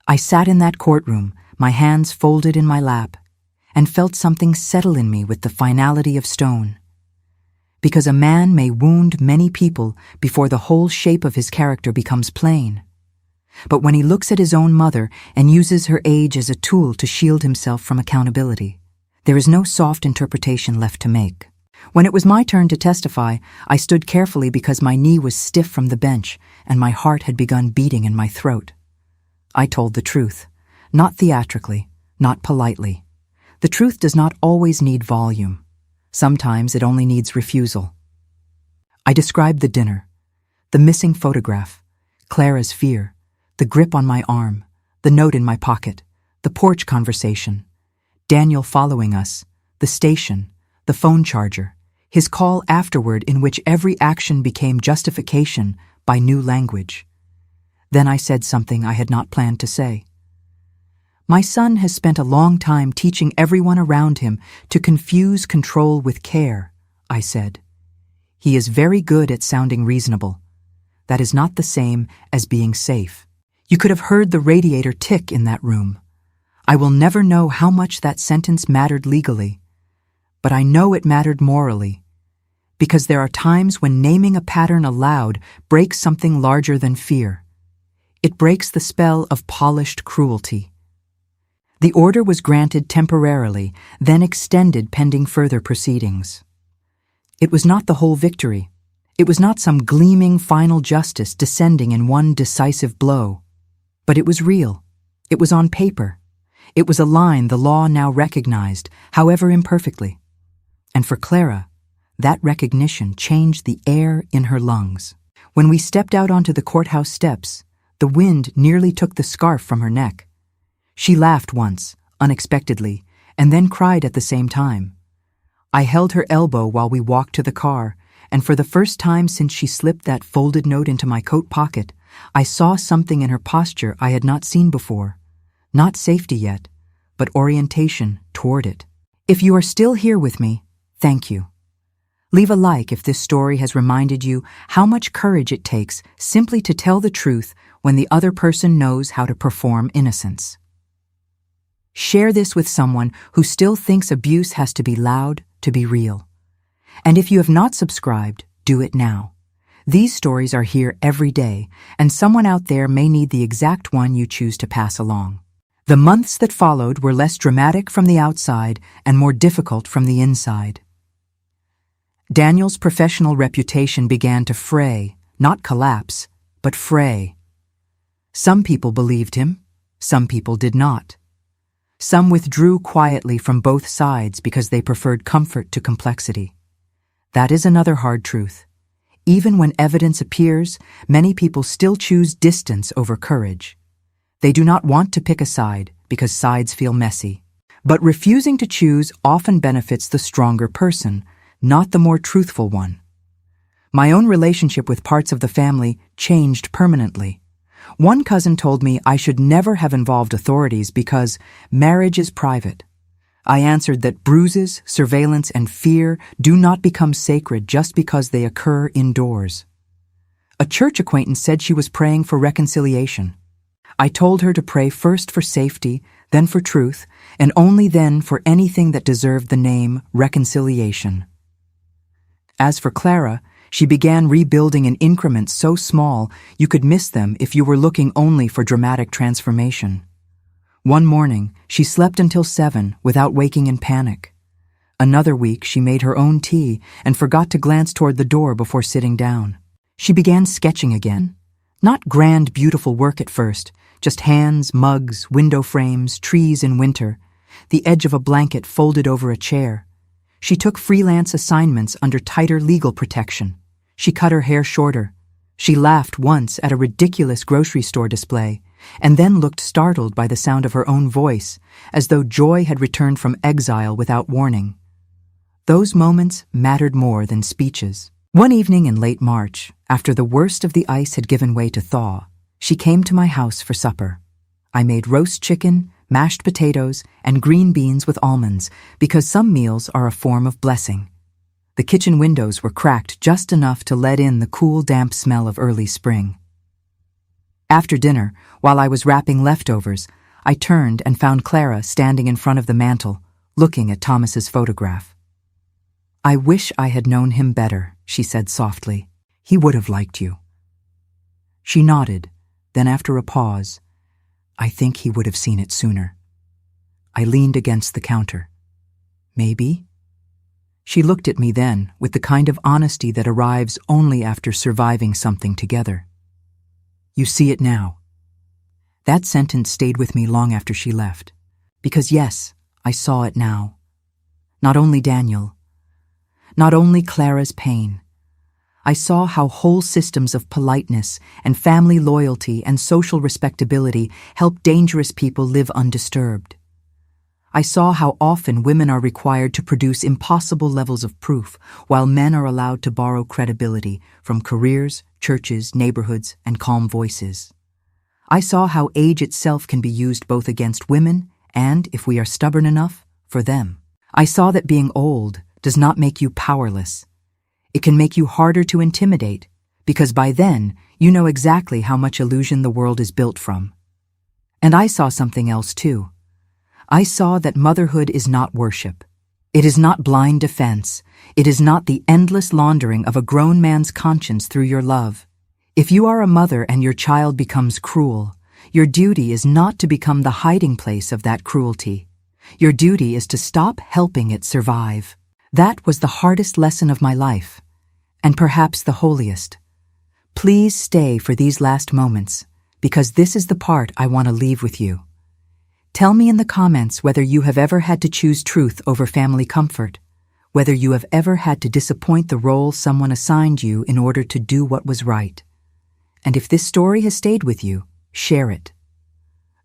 I sat in that courtroom, my hands folded in my lap, and felt something settle in me with the finality of stone. Because a man may wound many people before the whole shape of his character becomes plain. But when he looks at his own mother and uses her age as a tool to shield himself from accountability, there is no soft interpretation left to make. When it was my turn to testify, I stood carefully because my knee was stiff from the bench and my heart had begun beating in my throat. I told the truth, not theatrically, not politely. The truth does not always need volume. Sometimes it only needs refusal. I described the dinner, the missing photograph, Clara's fear, the grip on my arm, the note in my pocket, the porch conversation, Daniel following us, the station, the phone charger, his call afterward in which every action became justification by new language. Then I said something I had not planned to say. My son has spent a long time teaching everyone around him to confuse control with care, I said. He is very good at sounding reasonable. That is not the same as being safe. You could have heard the radiator tick in that room. I will never know how much that sentence mattered legally, but I know it mattered morally, because there are times when naming a pattern aloud breaks something larger than fear. It breaks the spell of polished cruelty. The order was granted temporarily, then extended pending further proceedings. It was not the whole victory. It was not some gleaming final justice descending in one decisive blow. But it was real. It was on paper. It was a line the law now recognized, however imperfectly. And for Clara, that recognition changed the air in her lungs. When we stepped out onto the courthouse steps, the wind nearly took the scarf from her neck. She laughed once, unexpectedly, and then cried at the same time. I held her elbow while we walked to the car, and for the first time since she slipped that folded note into my coat pocket, I saw something in her posture I had not seen before. Not safety yet, but orientation toward it. If you are still here with me, thank you. Leave a like if this story has reminded you how much courage it takes simply to tell the truth when the other person knows how to perform innocence. Share this with someone who still thinks abuse has to be loud to be real. And if you have not subscribed, do it now. These stories are here every day, and someone out there may need the exact one you choose to pass along. The months that followed were less dramatic from the outside and more difficult from the inside. Daniel's professional reputation began to fray, not collapse, but fray. Some people believed him, some people did not. Some withdrew quietly from both sides because they preferred comfort to complexity. That is another hard truth. Even when evidence appears, many people still choose distance over courage. They do not want to pick a side because sides feel messy. But refusing to choose often benefits the stronger person, not the more truthful one. My own relationship with parts of the family changed permanently. One cousin told me I should never have involved authorities because marriage is private. I answered that bruises, surveillance, and fear do not become sacred just because they occur indoors. A church acquaintance said she was praying for reconciliation. I told her to pray first for safety, then for truth, and only then for anything that deserved the name reconciliation. As for Clara, she began rebuilding in increments so small you could miss them if you were looking only for dramatic transformation. One morning, she slept until 7 without waking in panic. Another week, she made her own tea and forgot to glance toward the door before sitting down. She began sketching again. Not grand, beautiful work at first, just hands, mugs, window frames, trees in winter, the edge of a blanket folded over a chair. She took freelance assignments under tighter legal protection. She cut her hair shorter. She laughed once at a ridiculous grocery store display, and then looked startled by the sound of her own voice, as though joy had returned from exile without warning. Those moments mattered more than speeches. One evening in late March, after the worst of the ice had given way to thaw, she came to my house for supper. I made roast chicken, mashed potatoes, and green beans with almonds, because some meals are a form of blessing. The kitchen windows were cracked just enough to let in the cool, damp smell of early spring. After dinner, while I was wrapping leftovers, I turned and found Clara standing in front of the mantel, looking at Thomas's photograph. "I wish I had known him better," she said softly. "He would have liked you." She nodded, then after a pause, "I think he would have seen it sooner." I leaned against the counter. "Maybe?" She looked at me then, with the kind of honesty that arrives only after surviving something together. "You see it now." That sentence stayed with me long after she left. Because yes, I saw it now. Not only Daniel, not only Clara's pain. I saw how whole systems of politeness and family loyalty and social respectability help dangerous people live undisturbed. I saw how often women are required to produce impossible levels of proof, while men are allowed to borrow credibility from careers, churches, neighborhoods, and calm voices. I saw how age itself can be used both against women and, if we are stubborn enough, for them. I saw that being old does not make you powerless. It can make you harder to intimidate, because by then you know exactly how much illusion the world is built from. And I saw something else too. I saw that motherhood is not worship. It is not blind defense. It is not the endless laundering of a grown man's conscience through your love. If you are a mother and your child becomes cruel, your duty is not to become the hiding place of that cruelty. Your duty is to stop helping it survive. That was the hardest lesson of my life, and perhaps the holiest. Please stay for these last moments, because this is the part I want to leave with you. Tell me in the comments whether you have ever had to choose truth over family comfort, whether you have ever had to disappoint the role someone assigned you in order to do what was right. And if this story has stayed with you, share it.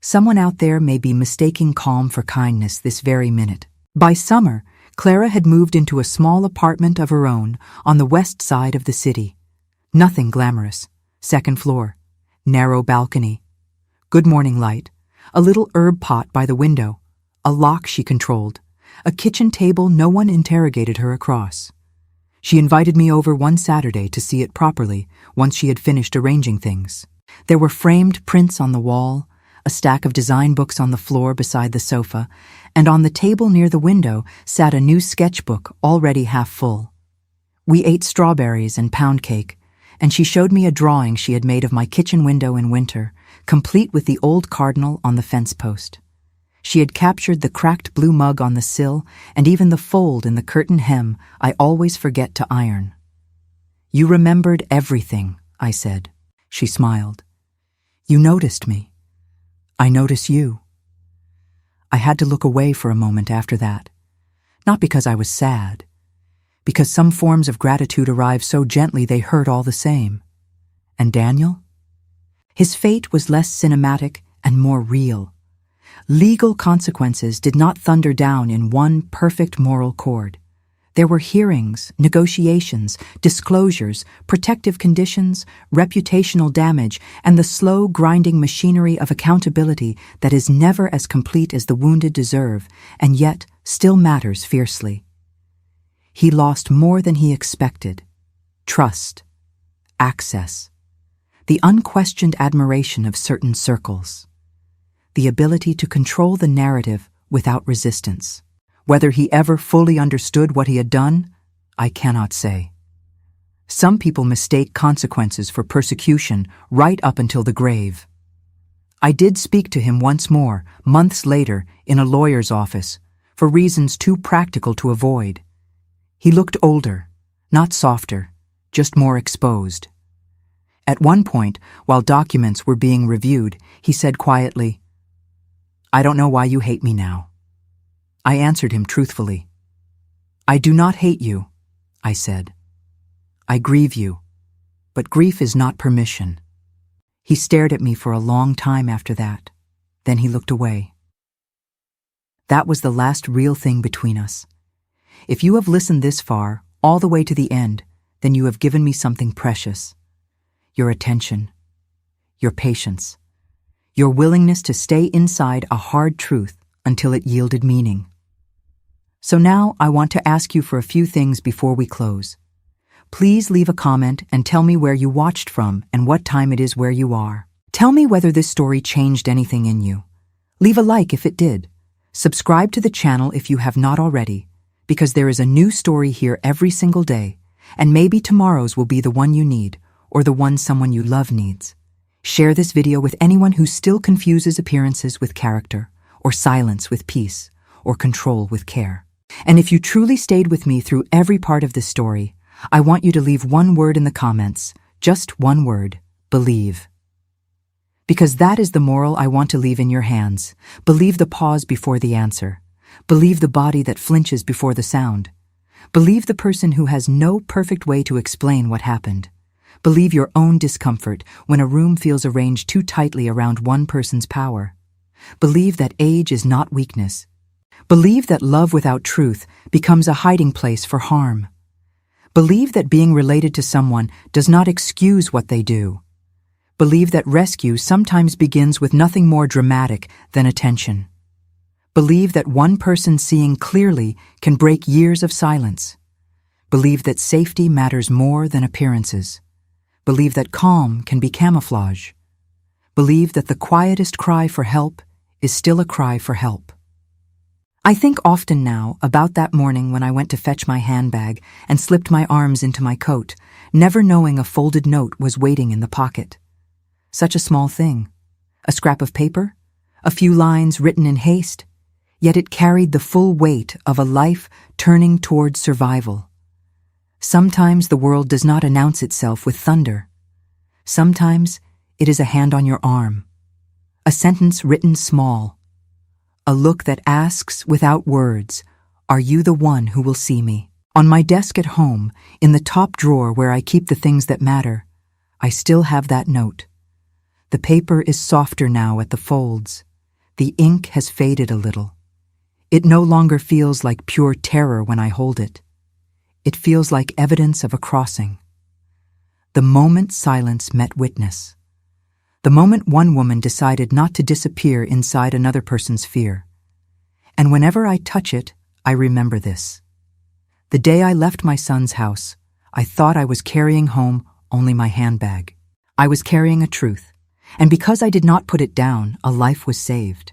Someone out there may be mistaking calm for kindness this very minute. By summer, Clara had moved into a small apartment of her own on the west side of the city. Nothing glamorous. Second floor. Narrow balcony. Good morning light. A little herb pot by the window. A lock she controlled. A kitchen table no one interrogated her across. She invited me over one Saturday to see it properly once she had finished arranging things. There were framed prints on the wall, a stack of design books on the floor beside the sofa, and on the table near the window sat a new sketchbook already half full. We ate strawberries and pound cake, and she showed me a drawing she had made of my kitchen window in winter, complete with the old cardinal on the fence post. She had captured the cracked blue mug on the sill and even the fold in the curtain hem I always forget to iron. "You remembered everything," I said. She smiled. "You noticed me. I notice you." I had to look away for a moment after that, not because I was sad, because some forms of gratitude arrive so gently they hurt all the same. And Daniel? His fate was less cinematic and more real. Legal consequences did not thunder down in one perfect moral chord. There were hearings, negotiations, disclosures, protective conditions, reputational damage, and the slow grinding machinery of accountability that is never as complete as the wounded deserve, and yet still matters fiercely. He lost more than he expected: trust, access, the unquestioned admiration of certain circles, the ability to control the narrative without resistance. Whether he ever fully understood what he had done, I cannot say. Some people mistake consequences for persecution right up until the grave. I did speak to him once more, months later, in a lawyer's office, for reasons too practical to avoid. He looked older, not softer, just more exposed. At one point, while documents were being reviewed, he said quietly, "I don't know why you hate me now." I answered him truthfully. "I do not hate you," I said. "I grieve you, but grief is not permission." He stared at me for a long time after that. Then he looked away. That was the last real thing between us. If you have listened this far, all the way to the end, then you have given me something precious. Your attention, your patience, your willingness to stay inside a hard truth until it yielded meaning. So now I want to ask you for a few things before we close. Please leave a comment and tell me where you watched from and what time it is where you are. Tell me whether this story changed anything in you. Leave a like if it did. Subscribe to the channel if you have not already, because there is a new story here every single day, and maybe tomorrow's will be the one you need, or the one someone you love needs. Share this video with anyone who still confuses appearances with character, or silence with peace, or control with care. And if you truly stayed with me through every part of this story, I want you to leave one word in the comments, just one word: believe. Because that is the moral I want to leave in your hands. Believe the pause before the answer. Believe the body that flinches before the sound. Believe the person who has no perfect way to explain what happened. Believe your own discomfort when a room feels arranged too tightly around one person's power. Believe that age is not weakness. Believe that love without truth becomes a hiding place for harm. Believe that being related to someone does not excuse what they do. Believe that rescue sometimes begins with nothing more dramatic than attention. Believe that one person seeing clearly can break years of silence. Believe that safety matters more than appearances. Believe that calm can be camouflage. Believe that the quietest cry for help is still a cry for help. I think often now about that morning when I went to fetch my handbag and slipped my arms into my coat, never knowing a folded note was waiting in the pocket. Such a small thing. A scrap of paper, a few lines written in haste, yet it carried the full weight of a life turning towards survival. Sometimes the world does not announce itself with thunder. Sometimes it is a hand on your arm, a sentence written small, a look that asks without words, "Are you the one who will see me?" On my desk at home, in the top drawer where I keep the things that matter, I still have that note. The paper is softer now at the folds. The ink has faded a little. It no longer feels like pure terror when I hold it. It feels like evidence of a crossing. The moment silence met witness. The moment one woman decided not to disappear inside another person's fear. And whenever I touch it, I remember this. The day I left my son's house, I thought I was carrying home only my handbag. I was carrying a truth, and because I did not put it down, a life was saved.